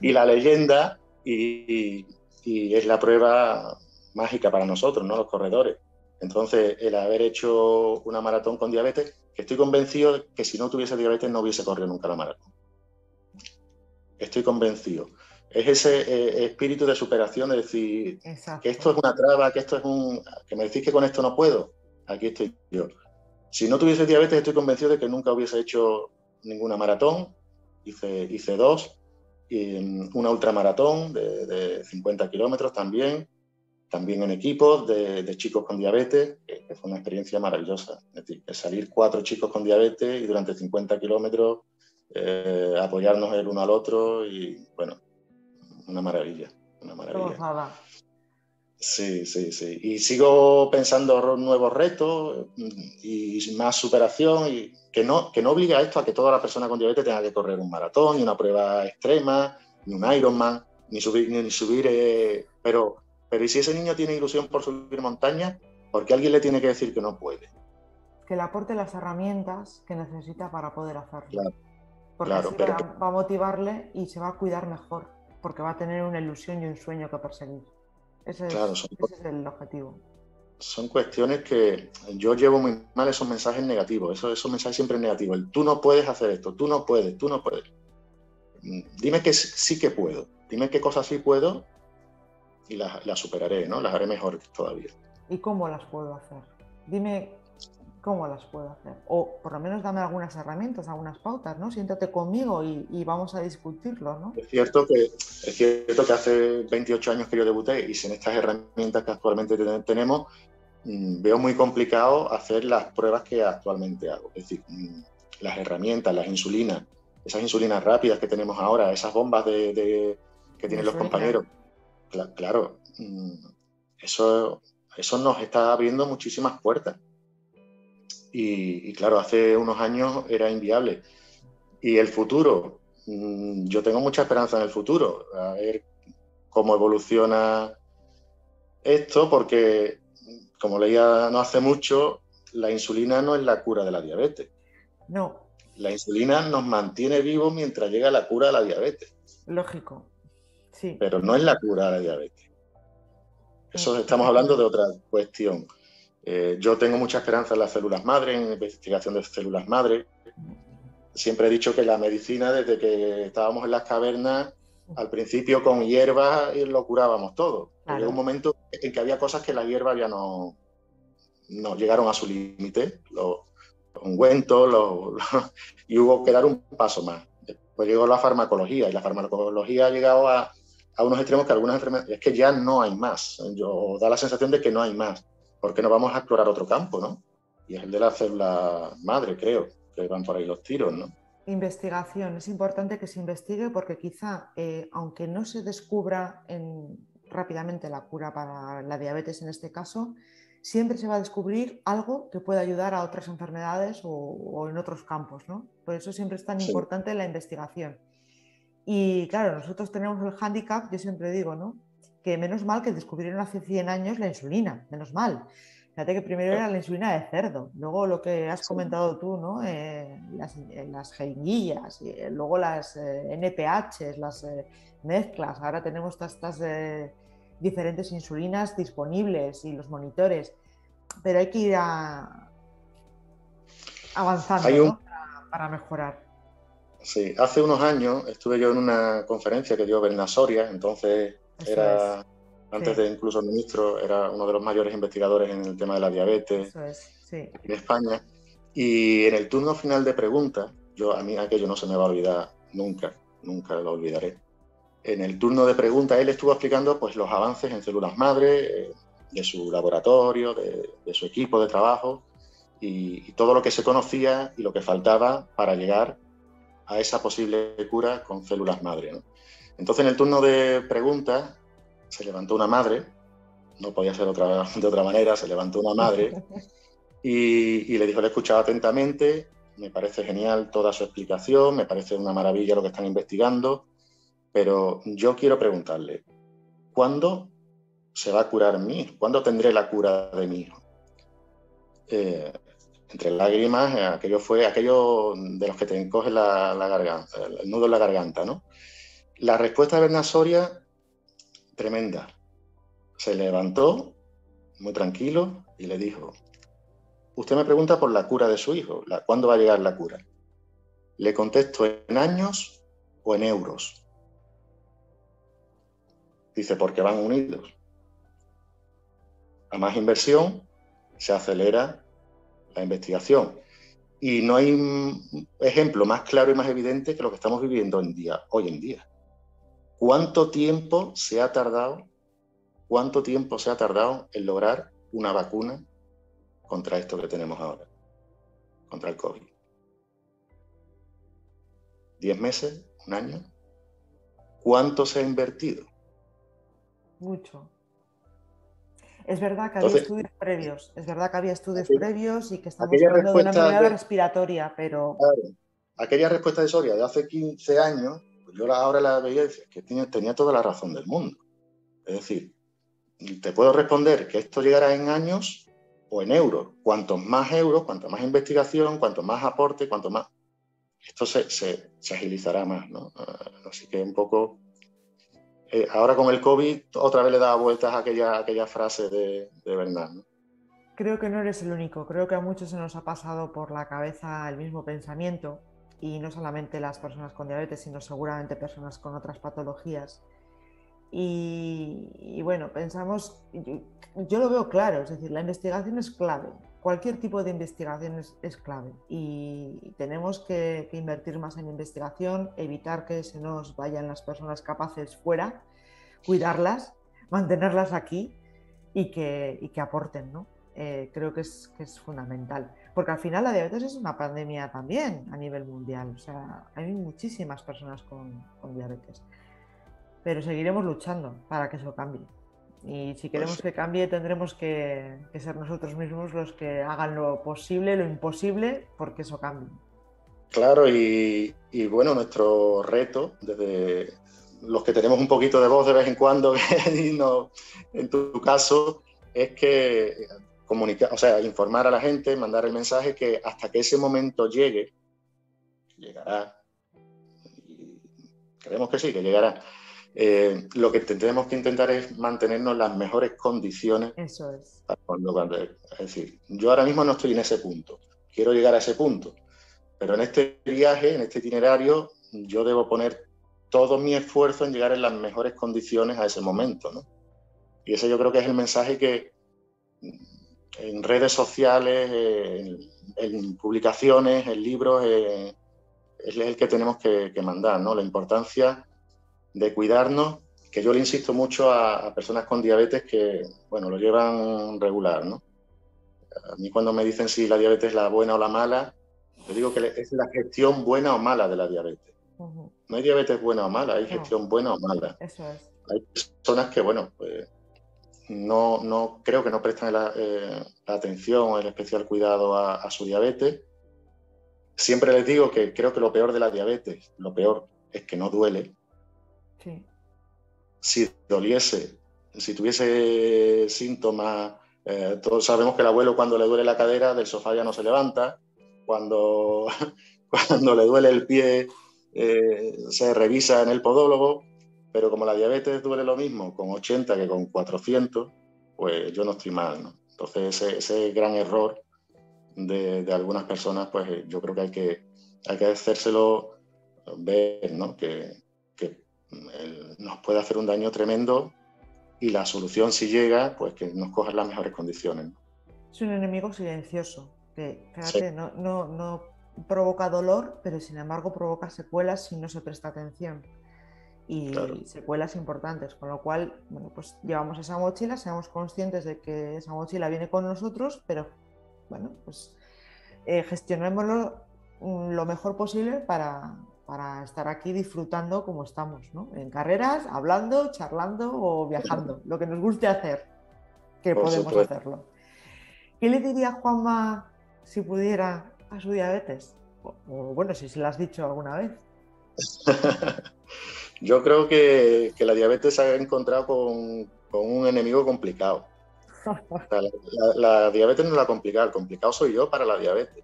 y la leyenda, y es la prueba mágica para nosotros, ¿no? Los corredores. Entonces, el haber hecho una maratón con diabetes, que estoy convencido que si no tuviese diabetes no hubiese corrido nunca la maratón. Estoy convencido. Es ese espíritu de superación, de decir, exacto, que esto es una traba, que me decís que con esto no puedo, aquí estoy yo. Si no tuviese diabetes, estoy convencido de que nunca hubiese hecho ninguna maratón. Hice dos, y una ultramaratón de 50 kilómetros también en equipos de chicos con diabetes, que fue una experiencia maravillosa. Es decir, salir 4 chicos con diabetes y durante 50 kilómetros apoyarnos el uno al otro, y bueno, una maravilla. Sí. Y sigo pensando nuevos retos y más superación, y que no obliga a esto a que toda la persona con diabetes tenga que correr un maratón, ni una prueba extrema, ni un Ironman, ni subir, pero ¿y si ese niño tiene ilusión por subir montaña? ¿Por qué alguien le tiene que decir que no puede? Que le aporte las herramientas que necesita para poder hacerlo. Claro, porque así va a motivarle y se va a cuidar mejor, porque va a tener una ilusión y un sueño que perseguir. Ese es el objetivo. Son cuestiones que yo llevo muy mal, esos mensajes negativos, esos mensajes siempre negativos. Tú no puedes hacer esto, tú no puedes. Dime que sí que puedo, dime qué cosas sí puedo y las superaré, ¿no? Las haré mejor todavía. ¿Y cómo las puedo hacer? Dime cómo las puedo hacer. O por lo menos dame algunas herramientas, algunas pautas, ¿no? Siéntate conmigo y vamos a discutirlo, ¿no? Es cierto que hace 28 años que yo debuté y sin estas herramientas que actualmente tenemos, veo muy complicado hacer las pruebas que actualmente hago. Es decir, las herramientas, las insulinas, esas insulinas rápidas que tenemos ahora, esas bombas que tienen los compañeros. Claro, eso nos está abriendo muchísimas puertas. Y claro, hace unos años era inviable. Y el futuro, yo tengo mucha esperanza en el futuro, a ver cómo evoluciona esto, porque, como leía no hace mucho, la insulina no es la cura de la diabetes. No. La insulina nos mantiene vivos mientras llega la cura de la diabetes. Lógico, sí. Pero no es la cura de la diabetes. Eso estamos hablando de otra cuestión. Yo tengo mucha esperanza en las células madre, en la investigación de células madre. Siempre he dicho que la medicina, desde que estábamos en las cavernas, al principio con hierbas lo curábamos todo. Claro. Llegó un momento en que había cosas que las hierbas ya no llegaron a su límite, los ungüentos, y hubo que dar un paso más. pues llegó la farmacología, y la farmacología ha llegado a unos extremos que algunas enfermedades, es que ya no hay más. Da la sensación de que no hay más. ¿Por qué no vamos a explorar otro campo, no? Y es el de la célula madre, creo, que van por ahí los tiros, ¿no? Investigación. Es importante que se investigue porque quizá, aunque no se descubra rápidamente la cura para la diabetes en este caso, siempre se va a descubrir algo que pueda ayudar a otras enfermedades o en otros campos, ¿no? Por eso siempre es tan Sí. importante la investigación. Y claro, nosotros tenemos el hándicap, yo siempre digo, ¿no? Que menos mal que descubrieron hace 100 años la insulina, menos mal. Fíjate que primero era la insulina de cerdo, luego lo que has comentado tú, ¿no? Las jeringuillas, y, luego las NPH, las mezclas, ahora tenemos estas diferentes insulinas disponibles y los monitores, pero hay que ir avanzando, ¿no? Para mejorar. Sí, hace unos años estuve yo en una conferencia que dio Bernat Soria, entonces Eso es, era, antes sí, de incluso ministro, era uno de los mayores investigadores en el tema de la diabetes eso es, sí. aquí en España. Y en el turno final de preguntas, a mí aquello no se me va a olvidar nunca, nunca lo olvidaré. En el turno de preguntas él estuvo explicando pues, los avances en células madre, de su laboratorio, de su equipo de trabajo y todo lo que se conocía y lo que faltaba para llegar a esa posible cura con células madre, ¿no? Entonces, en el turno de preguntas, se levantó una madre, no podía ser de otra manera, se levantó una madre y le dijo, le he escuchado atentamente, me parece genial toda su explicación, me parece una maravilla lo que están investigando, pero yo quiero preguntarle, ¿cuándo se va a curar mi hijo? ¿Cuándo tendré la cura de mi hijo? Entre lágrimas, aquello de los que te encoge la garganta, el nudo en la garganta, ¿no? La respuesta de Bernat Soria, tremenda. Se levantó muy tranquilo y le dijo, usted me pregunta por la cura de su hijo, ¿cuándo va a llegar la cura? Le contesto, ¿en años o en euros? Dice, porque van unidos. A más inversión se acelera la investigación. Y no hay un ejemplo más claro y más evidente que lo que estamos viviendo hoy en día. ¿Cuánto tiempo se ha tardado en lograr una vacuna contra esto que tenemos ahora, contra el COVID? ¿10 meses? ¿Un año? ¿Cuánto se ha invertido? Mucho. Es verdad que había Entonces, estudios previos, es verdad que había estudios previos y que estamos aquella hablando de una respuesta enfermedad respiratoria, pero de Soria de hace 15 años, pues yo ahora la veía y decía que tenía toda la razón del mundo. Es decir, te puedo responder que esto llegará en años o en euros. Cuantos más euros, cuanto más investigación, cuanto más aporte, cuanto más... Esto se agilizará más, ¿no? Así que un poco... ahora con el COVID otra vez le daba vueltas a aquella frase de Bernat, ¿no? creo que no eres el único, creo que a muchos se nos ha pasado por la cabeza el mismo pensamiento y no solamente las personas con diabetes, sino seguramente personas con otras patologías. Y bueno, pensamos, yo lo veo claro, es decir, la investigación es clave, cualquier tipo de investigación es clave y tenemos que invertir más en investigación, evitar que se nos vayan las personas capaces fuera, cuidarlas, mantenerlas aquí y que aporten, ¿no? Creo que es fundamental, porque al final la diabetes es una pandemia también a nivel mundial, o sea, hay muchísimas personas con diabetes, pero seguiremos luchando para que eso cambie. Y si Pues queremos sí. que cambie, tendremos que ser nosotros mismos los que hagan lo posible, lo imposible, porque eso cambie. Claro, bueno, nuestro reto, desde los que tenemos un poquito de voz de vez en cuando, en tu caso, es que comunicar, o sea, informar a la gente, mandar el mensaje que hasta que ese momento llegará, y creemos que sí, que llegará. Lo que tenemos que intentar es mantenernos en las mejores condiciones Eso es. para es decir, yo ahora mismo no estoy en ese punto, quiero llegar a ese punto. Pero en este viaje, en este itinerario, yo debo poner todo mi esfuerzo en llegar en las mejores condiciones a ese momento, ¿no? Y ese yo creo que es el mensaje que en redes sociales, en publicaciones, en libros, es el que tenemos que mandar, ¿no? La importancia de cuidarnos, que yo le insisto mucho a personas con diabetes que, bueno, lo llevan regular, ¿no? A mí cuando me dicen si la diabetes es la buena o la mala, yo digo que es la gestión buena o mala de la diabetes. No hay diabetes buena o mala, hay gestión buena o mala. Eso es. Hay personas que, bueno, pues no creo que no prestan la atención o el especial cuidado a su diabetes. Siempre les digo que creo que lo peor de la diabetes, lo peor es que no duele. Sí. Si doliese, si tuviese síntomas, todos sabemos que el abuelo cuando le duele la cadera del sofá ya no se levanta, cuando le duele el pie se revisa en el podólogo, pero como la diabetes duele lo mismo con 80 que con 400, pues yo no estoy mal, ¿no? Entonces ese gran error de algunas personas, pues yo creo que hay que hacérselo ver, ¿no? Que nos puede hacer un daño tremendo y la solución, si llega, pues que nos coja en las mejores condiciones, ¿no? Es un enemigo silencioso, que Sí. fíjate, no provoca dolor, pero sin embargo provoca secuelas si no se presta atención. Y Claro. secuelas importantes, con lo cual, bueno, pues llevamos esa mochila, seamos conscientes de que esa mochila viene con nosotros, pero bueno, pues gestionémoslo lo mejor posible para estar aquí disfrutando como estamos, ¿no? En carreras, hablando, charlando o viajando, lo que nos guste hacer, que Por podemos supuesto. hacerlo. ¿Qué le diría Juanma si pudiera a su diabetes? O bueno, si se lo has dicho alguna vez. Yo creo que la diabetes se ha encontrado con un enemigo complicado. O sea, la diabetes no es la complicada, el complicado soy yo para la diabetes.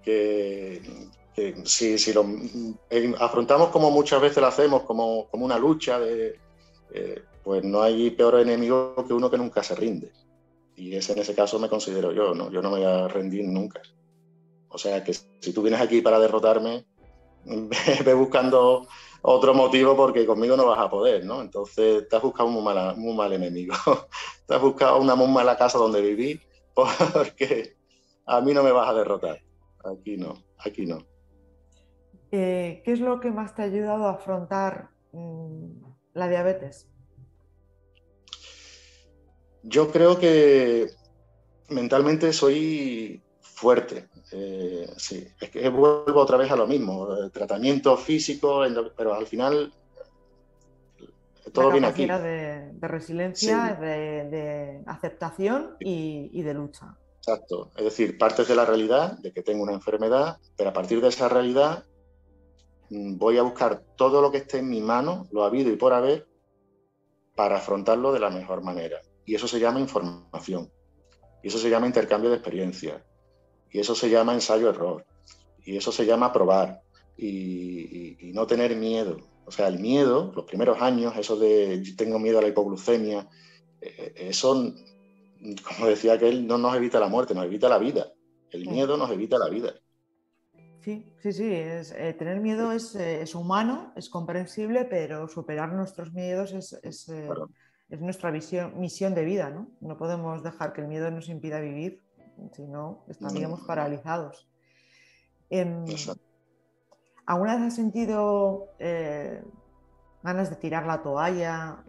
Que si lo afrontamos como muchas veces lo hacemos, como una lucha, pues no hay peor enemigo que uno que nunca se rinde. Y en ese caso me considero yo, ¿no? Yo no me voy a rendir nunca. O sea que si tú vienes aquí para derrotarme, ve buscando otro motivo porque conmigo no vas a poder, ¿no? Entonces te has buscado un muy mal enemigo. Te has buscado una muy mala casa donde vivir porque a mí no me vas a derrotar. Aquí no, aquí no. ¿Qué es lo que más te ha ayudado a afrontar la diabetes? Yo creo que mentalmente soy fuerte. Sí, es que vuelvo otra vez a lo mismo. Tratamiento físico, pero al final La todo viene aquí. capacidad de resiliencia, Sí, de aceptación y de lucha. exacto. Es decir, partes de la realidad, de que tengo una enfermedad, pero a partir de esa realidad voy a buscar todo lo que esté en mi mano, lo habido y por haber, para afrontarlo de la mejor manera. Y eso se llama información. Y eso se llama intercambio de experiencias. Y eso se llama ensayo-error. Y eso se llama probar. Y no tener miedo. O sea, el miedo, los primeros años, eso de tengo miedo a la hipoglucemia, eso, como decía aquel, no nos evita la muerte, nos evita la vida. El Mm. miedo nos evita la vida. Sí, sí, sí. Tener miedo es humano, es comprensible, pero superar nuestros miedos Claro. es nuestra misión de vida, ¿no? No podemos dejar que el miedo nos impida vivir, si no, estaríamos No, paralizados. Em, exacto. ¿Alguna vez has sentido ganas de tirar la toalla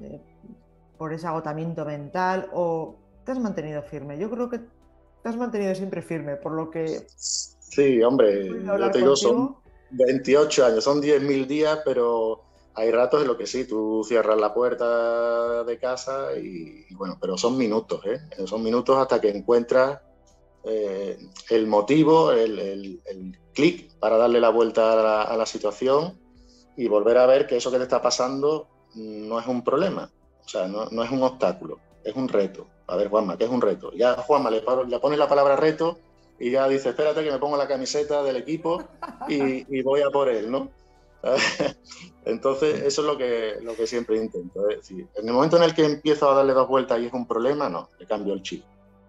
por ese agotamiento mental o te has mantenido firme? Yo creo que te has mantenido siempre firme, por lo que Sí, he hombre, podido ya hablar te digo, son contigo. 28 años, son 10.000 días, pero hay ratos en los que sí, tú cierras la puerta de casa y bueno, pero son minutos, ¿eh? Son minutos hasta que encuentras el motivo, el clic para darle la vuelta a la situación y volver a ver que eso que te está pasando no es un problema, o sea, no es un obstáculo, es un reto. A ver, Juanma, ¿qué es un reto? Ya Juanma le pones la palabra reto y ya dice, espérate que me pongo la camiseta del equipo y voy a por él, ¿no? Entonces, eso es lo que siempre intento. Es decir, en el momento en el que empiezo a darle dos vueltas y es un problema, no, le cambio el chip.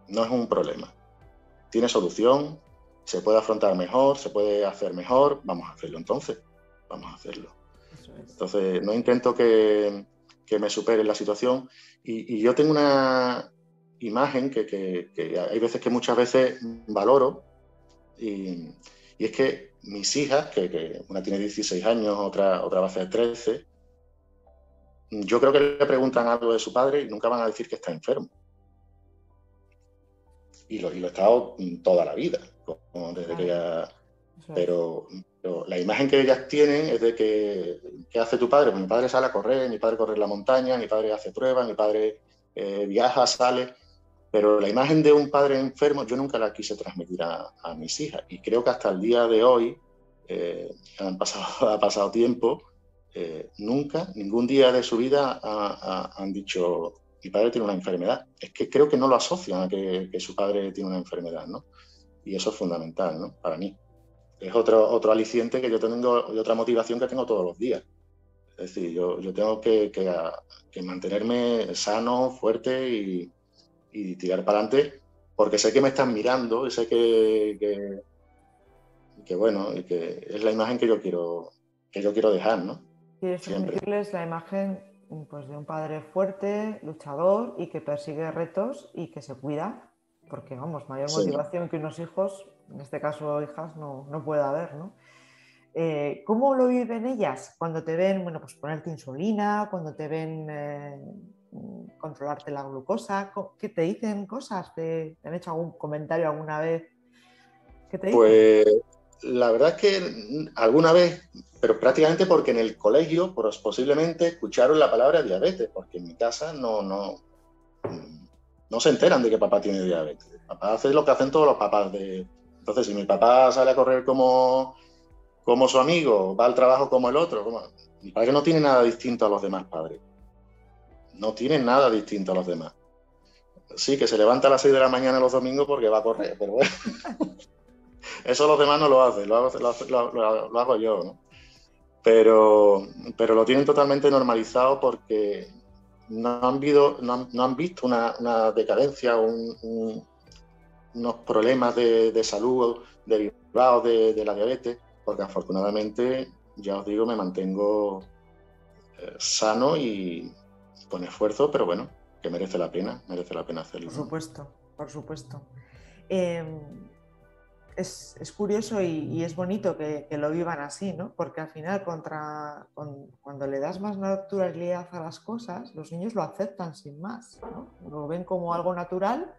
No es un problema. Tiene solución, se puede afrontar mejor, se puede hacer mejor, vamos a hacerlo entonces, vamos a hacerlo. Eso es. Entonces, no intento que me supere la situación. Y yo tengo una imagen que hay veces que muchas veces valoro y es que mis hijas, que una tiene 16 años, otra va a hacer 13, yo creo que le preguntan algo de su padre y nunca van a decir que está enfermo. Y lo he estado toda la vida, desde que ella... Pero la imagen que ellas tienen es de que ¿qué hace tu padre? Pues mi padre sale a correr, mi padre corre en la montaña, mi padre hace pruebas, mi padre viaja, sale. Pero la imagen de un padre enfermo yo nunca la quise transmitir a mis hijas. Y creo que hasta el día de hoy, ha pasado tiempo, nunca, ningún día de su vida han dicho mi padre tiene una enfermedad. Es que creo que no lo asocian a que su padre tiene una enfermedad, ¿no? Y eso es fundamental, ¿no? Para mí. Es otro aliciente que yo tengo y otra motivación que tengo todos los días. Es decir, yo tengo que mantenerme sano, fuerte y tirar para adelante, porque sé que me están mirando y sé que bueno, y que es la imagen que yo quiero dejar, ¿no? Quieres transmitirles la imagen, pues, de un padre fuerte, luchador y que persigue retos y que se cuida, porque vamos, mayor motivación que unos hijos, en este caso hijas, no puede haber, ¿no? ¿Cómo lo viven ellas cuando te ven, bueno, pues ponerte insulina, cuando te ven controlarte la glucosa? ¿Qué te dicen cosas? ¿Te han hecho algún comentario alguna vez? ¿Qué te dicen? Pues la verdad es que alguna vez, pero prácticamente porque en el colegio posiblemente escucharon la palabra diabetes, porque en mi casa no se enteran de que papá tiene diabetes. Papá hace lo que hacen todos los papás. Entonces, si mi papá sale a correr como su amigo, va al trabajo como el otro, mi padre no tiene nada distinto a los demás padres. No tiene nada distinto a los demás. Sí, que se levanta a las 6 de la mañana los domingos porque va a correr, pero bueno. Eso los demás no lo hacen, lo hago yo, ¿no? Pero lo tienen totalmente normalizado porque no han visto una decadencia, unos problemas de salud derivados de la diabetes, porque afortunadamente, ya os digo, me mantengo sano y con esfuerzo, pero bueno, que merece la pena hacerlo. Por supuesto, ¿no? Por supuesto. Es curioso y es bonito que lo vivan así, ¿no? Porque al final cuando le das más naturalidad a las cosas, los niños lo aceptan sin más, ¿no? Lo ven como algo natural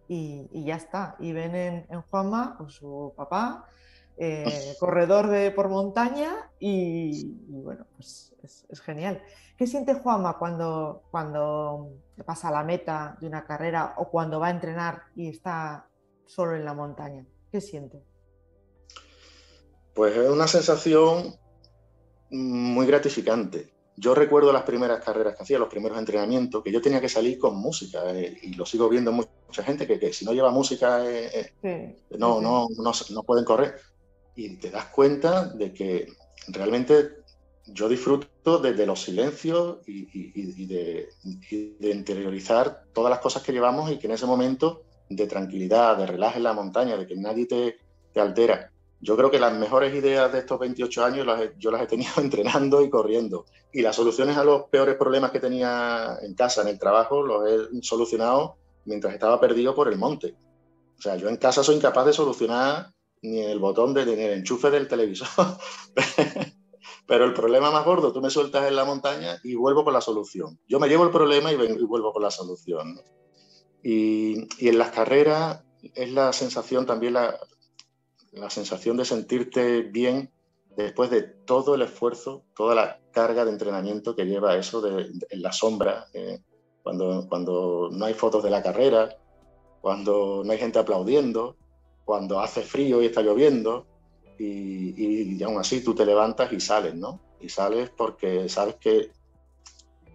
y ya está. Y ven en Juanma, pues, su papá, corredor por montaña y bueno, pues es genial. ¿Qué siente Juanma cuando pasa la meta de una carrera o cuando va a entrenar y está solo en la montaña? ¿Qué siente? Pues es una sensación muy gratificante. Yo recuerdo las primeras carreras que hacía, los primeros entrenamientos, que yo tenía que salir con música y lo sigo viendo mucha gente que si no lleva música no pueden correr. Y te das cuenta de que realmente yo disfruto de los silencios y de interiorizar todas las cosas que llevamos y que en ese momento de tranquilidad, de relaje en la montaña, de que nadie te altera. Yo creo que las mejores ideas de estos 28 años yo las he tenido entrenando y corriendo. Y las soluciones a los peores problemas que tenía en casa, en el trabajo, los he solucionado mientras estaba perdido por el monte. O sea, yo en casa soy incapaz de solucionar ni el botón ni el enchufe del televisor. Pero el problema más gordo, tú me sueltas en la montaña y vuelvo con la solución. Yo me llevo el problema y vuelvo con la solución, ¿no? Y en las carreras es la sensación también, la sensación de sentirte bien después de todo el esfuerzo, toda la carga de entrenamiento que lleva eso en la sombra, cuando no hay fotos de la carrera, cuando no hay gente aplaudiendo, cuando hace frío y está lloviendo, y aún así tú te levantas y sales, ¿no? Y sales porque sabes que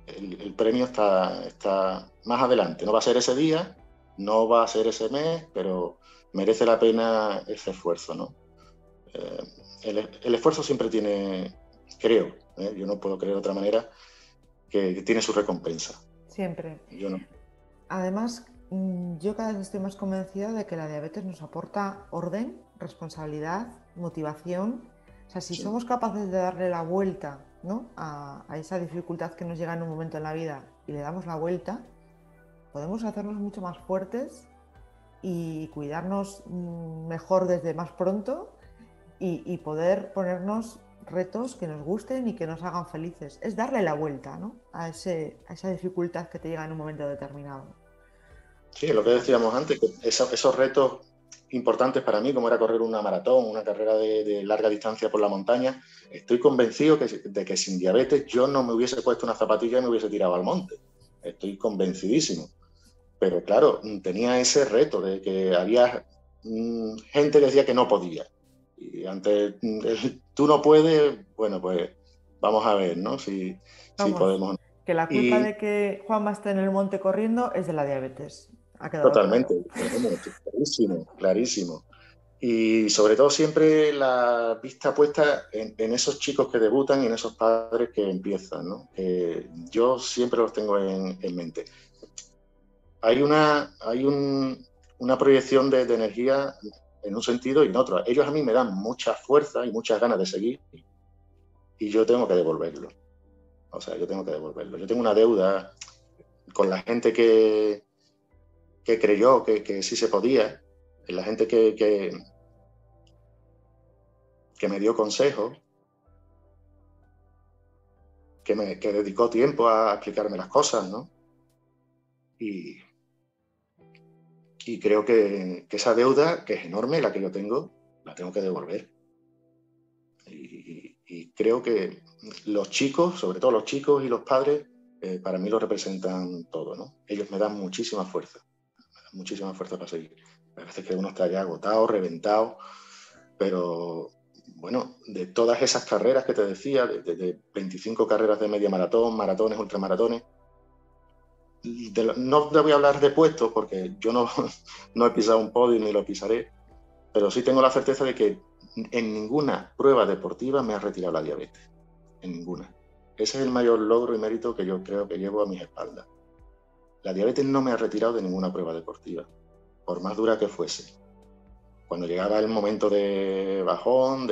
el premio está más adelante. No va a ser ese día, no va a ser ese mes, pero merece la pena ese esfuerzo, ¿no? El esfuerzo siempre tiene, creo, yo no puedo creer de otra manera, que tiene su recompensa. Siempre. Yo no. Además, yo cada vez estoy más convencida de que la diabetes nos aporta orden, responsabilidad, motivación. O sea, si somos capaces de darle la vuelta, ¿no?, a esa dificultad que nos llega en un momento en la vida y le damos la vuelta, podemos hacernos mucho más fuertes y cuidarnos mejor desde más pronto y poder ponernos retos que nos gusten y que nos hagan felices. Es darle la vuelta, ¿no? a esa dificultad que te llega en un momento determinado. Sí, lo que decíamos antes, que esos retos importantes para mí, como era correr una maratón, una carrera de larga distancia por la montaña, estoy convencido de que sin diabetes yo no me hubiese puesto una zapatilla y me hubiese tirado al monte. Estoy convencidísimo. Pero claro, tenía ese reto de que había gente que decía que no podía. Y ante tú no puedes, bueno, pues vamos a ver, ¿no? Si Vamos, podemos. que la culpa Y de que Juanma esté en el monte corriendo es de la diabetes. Ha quedado totalmente, claro. clarísimo, clarísimo. Y sobre todo siempre la vista puesta en esos chicos que debutan y en esos padres que empiezan, ¿no? Yo siempre los tengo en mente. Hay una proyección de energía en un sentido y en otro. Ellos a mí me dan mucha fuerza y muchas ganas de seguir y yo tengo que devolverlo. O sea, yo tengo que devolverlo. Yo tengo una deuda con la gente que creyó que sí se podía, la gente que me dio consejos, que dedicó tiempo a explicarme las cosas, ¿no? Y creo que esa deuda, que es enorme, la que yo tengo, la tengo que devolver. Y creo que los chicos, sobre todo los chicos y los padres, para mí lo representan todo, ¿no? Ellos me dan muchísima fuerza para seguir. A veces que uno está ya agotado, reventado, pero bueno, de todas esas carreras que te decía, de 25 carreras de media maratón, maratones, ultramaratones, no te voy a hablar de puestos porque yo no he pisado un podio ni lo pisaré, pero sí tengo la certeza de que en ninguna prueba deportiva me ha retirado la diabetes, en ninguna. Ese es el mayor logro y mérito que yo creo que llevo a mis espaldas. La diabetes no me ha retirado de ninguna prueba deportiva, por más dura que fuese. Cuando llegaba el momento de bajón,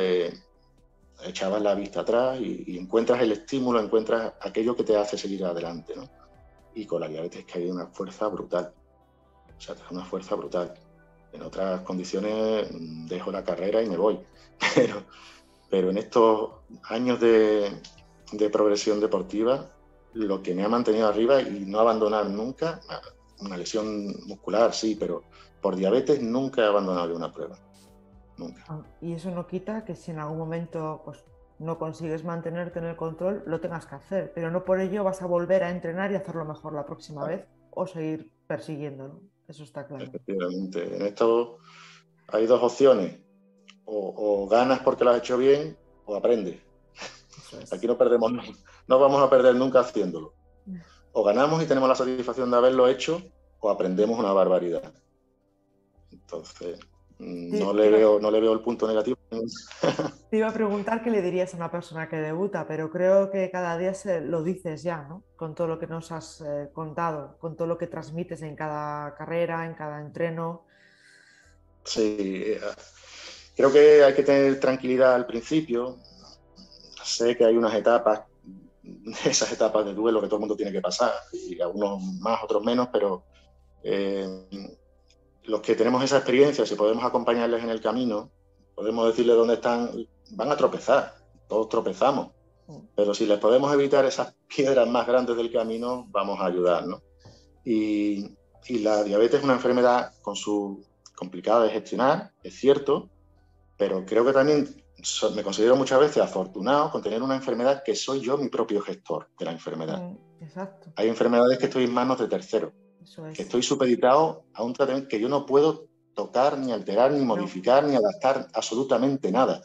echabas la vista atrás y encuentras el estímulo, encuentras aquello que te hace seguir adelante, ¿no? Y con la diabetes que hay una fuerza brutal, o sea, una fuerza brutal. En otras condiciones dejo la carrera y me voy, pero en estos años de progresión deportiva, lo que me ha mantenido arriba y no abandonar nunca, una lesión muscular sí, pero por diabetes nunca he abandonado una prueba, nunca. Y eso no quita que si en algún momento pues, no consigues mantenerte en el control, lo tengas que hacer, pero no por ello vas a volver a entrenar y hacerlo mejor la próxima vez o seguir persiguiéndolo. Eso está claro. Efectivamente, en esto hay dos opciones, o ganas porque lo has hecho bien o aprendes. Eso Aquí es. no perdemos, no vamos a perder nunca haciéndolo. O ganamos y tenemos la satisfacción de haberlo hecho, o aprendemos una barbaridad. Entonces, Te, no te le iba, veo el punto negativo. te iba a preguntar qué le dirías a una persona que debuta, pero creo que cada día se lo dices ya, ¿no? Con todo lo que nos has contado, con todo lo que transmites en cada carrera, en cada entreno. Sí, creo que hay que tener tranquilidad al principio. Sé que hay unas etapas, esas etapas de duelo que todo el mundo tiene que pasar, y algunos más, otros menos, pero los que tenemos esa experiencia, si podemos acompañarles en el camino, podemos decirles dónde están, van a tropezar, todos tropezamos, pero si les podemos evitar esas piedras más grandes del camino, vamos a ayudar, ¿no? Y la diabetes es una enfermedad complicada de gestionar, es cierto, pero creo que también me considero muchas veces afortunado con tener una enfermedad que soy yo mi propio gestor de la enfermedad. Exacto. Hay enfermedades que estoy en manos de terceros, Eso que es. estoy supeditado a un tratamiento que yo no puedo tocar, ni alterar, ni No. modificar, ni adaptar absolutamente nada.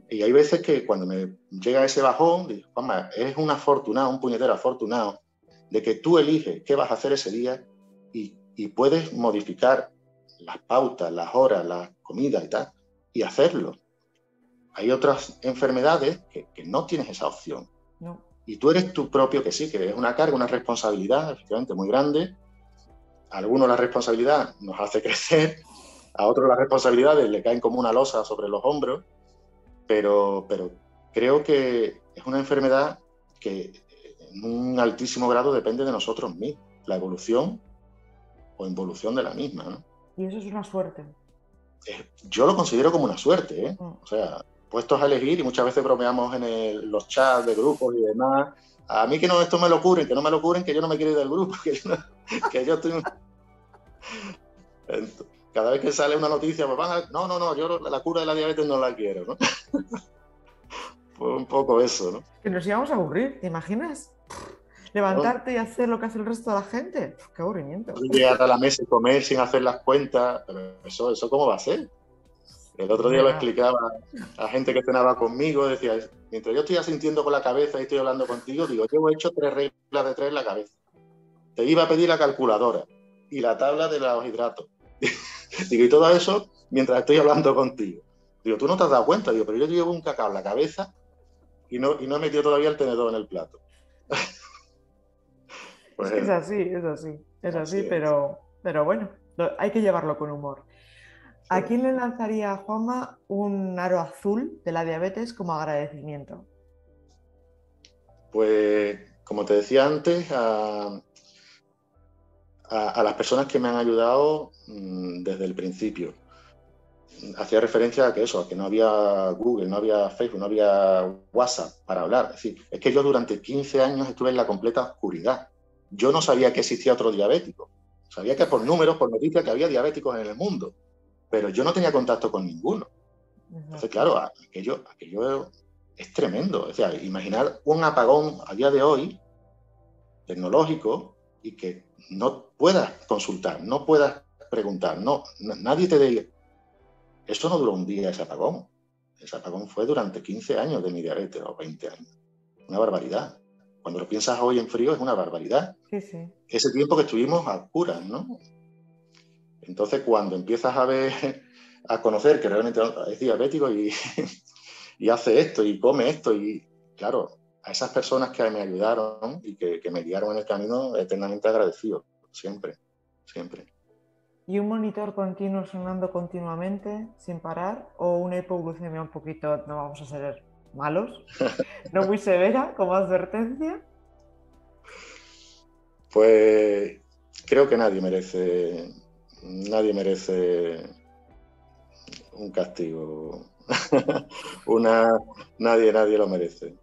Y hay veces que cuando me llega ese bajón, digo, Juanma, es un afortunado, un puñetero afortunado, de que tú eliges qué vas a hacer ese día y puedes modificar las pautas, las horas, las comidas y tal, y hacerlo. Hay otras enfermedades que no tienes esa opción. No. Y tú eres tu propio, que sí, que es una carga, una responsabilidad, efectivamente, muy grande. A algunos la responsabilidad nos hace crecer, a otros las responsabilidades le caen como una losa sobre los hombros, pero creo que es una enfermedad que en un altísimo grado depende de nosotros mismos, la evolución o involución de la misma, ¿no? Y eso es una suerte. Yo lo considero como una suerte, ¿eh? O sea, puestos a elegir, y muchas veces bromeamos en los chats de grupos y demás, a mí que no, esto me lo curen, que no me lo curen, que yo no me quiero ir del grupo, que yo estoy... Cada vez que sale una noticia, pues no, yo la cura de la diabetes no la quiero, ¿no? Pues un poco eso, ¿no? Que nos íbamos a aburrir, ¿te imaginas? ¿No? Levantarte y hacer lo que hace el resto de la gente. ¡Qué aburrimiento! Llegar a la mesa y comer sin hacer las cuentas, pero eso ¿cómo va a ser? El otro día lo Venga. explicaba a gente que cenaba conmigo, decía, mientras yo estoy asintiendo con la cabeza y estoy hablando contigo, digo, yo he hecho 3 reglas de 3 en la cabeza. Te iba a pedir la calculadora y la tabla de los hidratos. Digo, y todo eso mientras estoy hablando contigo. Digo, tú no te has dado cuenta, digo, pero yo llevo un cacao en la cabeza y no he metido todavía el tenedor en el plato. Es Pues que es así, así es. pero bueno, hay que llevarlo con humor. Sí. ¿A quién le lanzaría a Juanma un aro azul de la diabetes como agradecimiento? Pues, como te decía antes, a las personas que me han ayudado desde el principio. Hacía referencia a que eso, a que no había Google, no había Facebook, no había WhatsApp para hablar. Es decir, es que yo durante 15 años estuve en la completa oscuridad. Yo no sabía que existía otro diabético. Sabía que por números, por noticias, que había diabéticos en el mundo, pero yo no tenía contacto con ninguno. Entonces, Exacto. claro, aquello es tremendo. O sea, imaginar un apagón a día de hoy tecnológico y que no puedas consultar, no puedas preguntar, nadie te dé. Eso no duró un día, ese apagón. Ese apagón fue durante 15 años de mi diabetes, o 20 años. Una barbaridad. Cuando lo piensas hoy en frío es una barbaridad. Sí, sí. Ese tiempo que estuvimos a oscuras, ¿no? Entonces, cuando empiezas a ver, a conocer que realmente es diabético y hace esto y come esto, y claro, a esas personas que me ayudaron y que me guiaron en el camino, eternamente agradecido, siempre, siempre. ¿Y un monitor continuo sonando continuamente, sin parar? ¿O una hipoglucemia un poquito, no vamos a ser malos, no muy severa como advertencia? Pues creo que nadie merece un castigo. Una, nadie lo merece.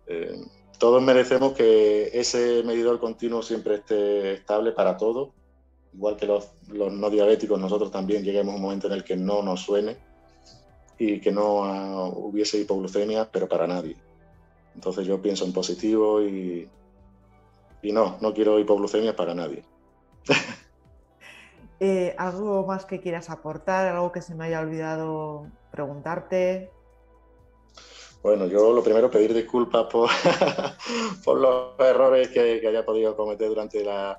Todos merecemos que ese medidor continuo siempre esté estable para todos, igual que los no diabéticos, nosotros también lleguemos a un momento en el que no nos suene y que no hubiese hipoglucemia, pero para nadie. Entonces yo pienso en positivo y no quiero hipoglucemia para nadie. ¿Algo más que quieras aportar? ¿Algo que se me haya olvidado preguntarte? Bueno, yo lo primero pedir disculpas por, por los errores que haya podido cometer durante la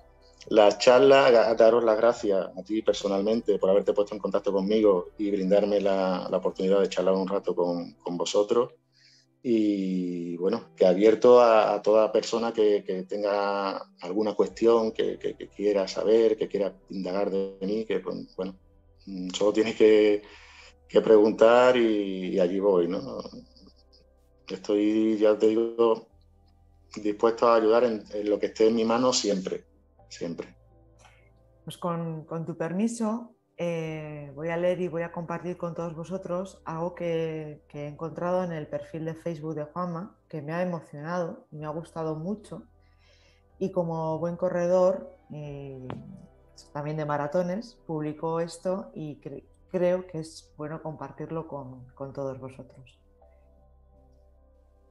charla, daros las gracias a ti personalmente por haberte puesto en contacto conmigo y brindarme la oportunidad de charlar un rato con vosotros. Y bueno, que abierto a toda persona que tenga alguna cuestión que quiera saber, que quiera indagar de mí, que pues, bueno, solo tienes que preguntar y allí voy, ¿no? Estoy, ya te digo, dispuesto a ayudar en lo que esté en mi mano siempre, siempre. Pues con tu permiso, voy a leer y voy a compartir con todos vosotros algo que he encontrado en el perfil de Facebook de Juanma, que me ha emocionado y me ha gustado mucho. Y como buen corredor, también de maratones, publicó esto y creo que es bueno compartirlo con todos vosotros.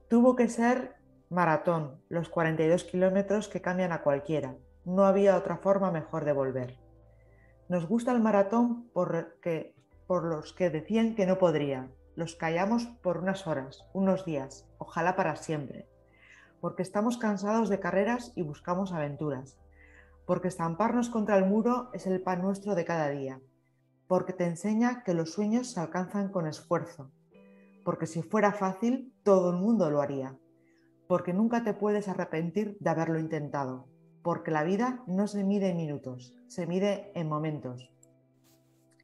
Tuvo que ser maratón, los 42 kilómetros que cambian a cualquiera. No había otra forma mejor de volver. Nos gusta el maratón por los que decían que no podría. Los callamos por unas horas, unos días, ojalá para siempre. Porque estamos cansados de carreras y buscamos aventuras. Porque estamparnos contra el muro es el pan nuestro de cada día. Porque te enseña que los sueños se alcanzan con esfuerzo. Porque si fuera fácil, todo el mundo lo haría. Porque nunca te puedes arrepentir de haberlo intentado. Porque la vida no se mide en minutos, se mide en momentos.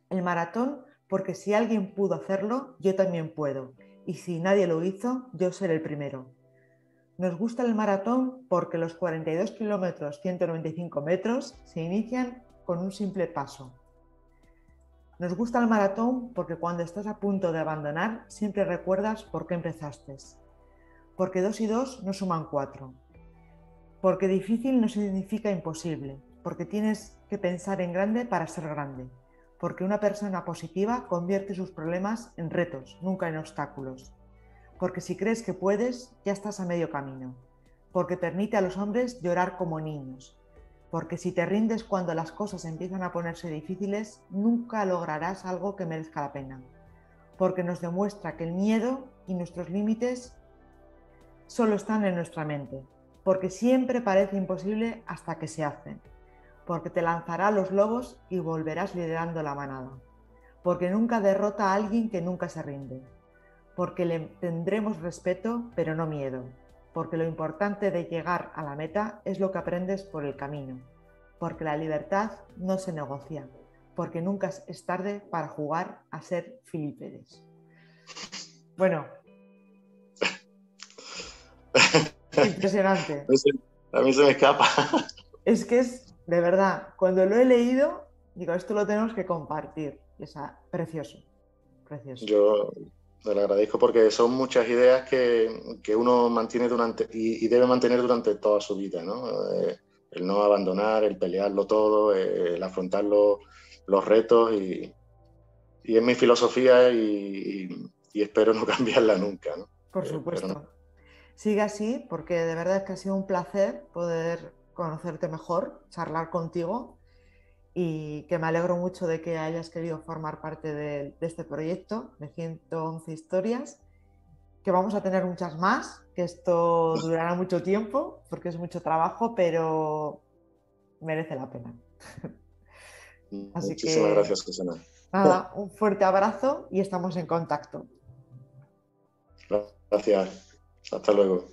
El maratón, porque si alguien pudo hacerlo, yo también puedo. Y si nadie lo hizo, yo seré el primero. Nos gusta el maratón porque los 42 kilómetros 195 metros se inician con un simple paso. Nos gusta el maratón porque cuando estás a punto de abandonar siempre recuerdas por qué empezaste. Porque 2 y 2 no suman 4. Porque difícil no significa imposible. Porque tienes que pensar en grande para ser grande. Porque una persona positiva convierte sus problemas en retos, nunca en obstáculos. Porque si crees que puedes, ya estás a medio camino. Porque permite a los hombres llorar como niños. Porque si te rindes cuando las cosas empiezan a ponerse difíciles, nunca lograrás algo que merezca la pena. Porque nos demuestra que el miedo y nuestros límites solo están en nuestra mente. Porque siempre parece imposible hasta que se hacen. Porque te lanzará a los lobos y volverás liderando la manada. Porque nunca derrota a alguien que nunca se rinde. Porque le tendremos respeto, pero no miedo. Porque lo importante de llegar a la meta es lo que aprendes por el camino. Porque la libertad no se negocia. Porque nunca es tarde para jugar a ser Filipides. Bueno, impresionante. A mí se me escapa. Es que es, de verdad, cuando lo he leído, digo, esto lo tenemos que compartir. Es precioso, precioso. Yo te lo agradezco porque son muchas ideas que uno mantiene durante y debe mantener durante toda su vida, ¿no? El no abandonar, el pelearlo todo, el afrontar los retos y es mi filosofía y espero no cambiarla nunca, ¿no? Por Pero no. supuesto. Sigue así, porque de verdad es que ha sido un placer poder conocerte mejor, charlar contigo y que me alegro mucho de que hayas querido formar parte de este proyecto de 111 historias, que vamos a tener muchas más, que esto durará mucho tiempo porque es mucho trabajo, pero merece la pena. Así Muchísimas que gracias, Susana. nada, un fuerte abrazo y estamos en contacto. Gracias. Hasta luego.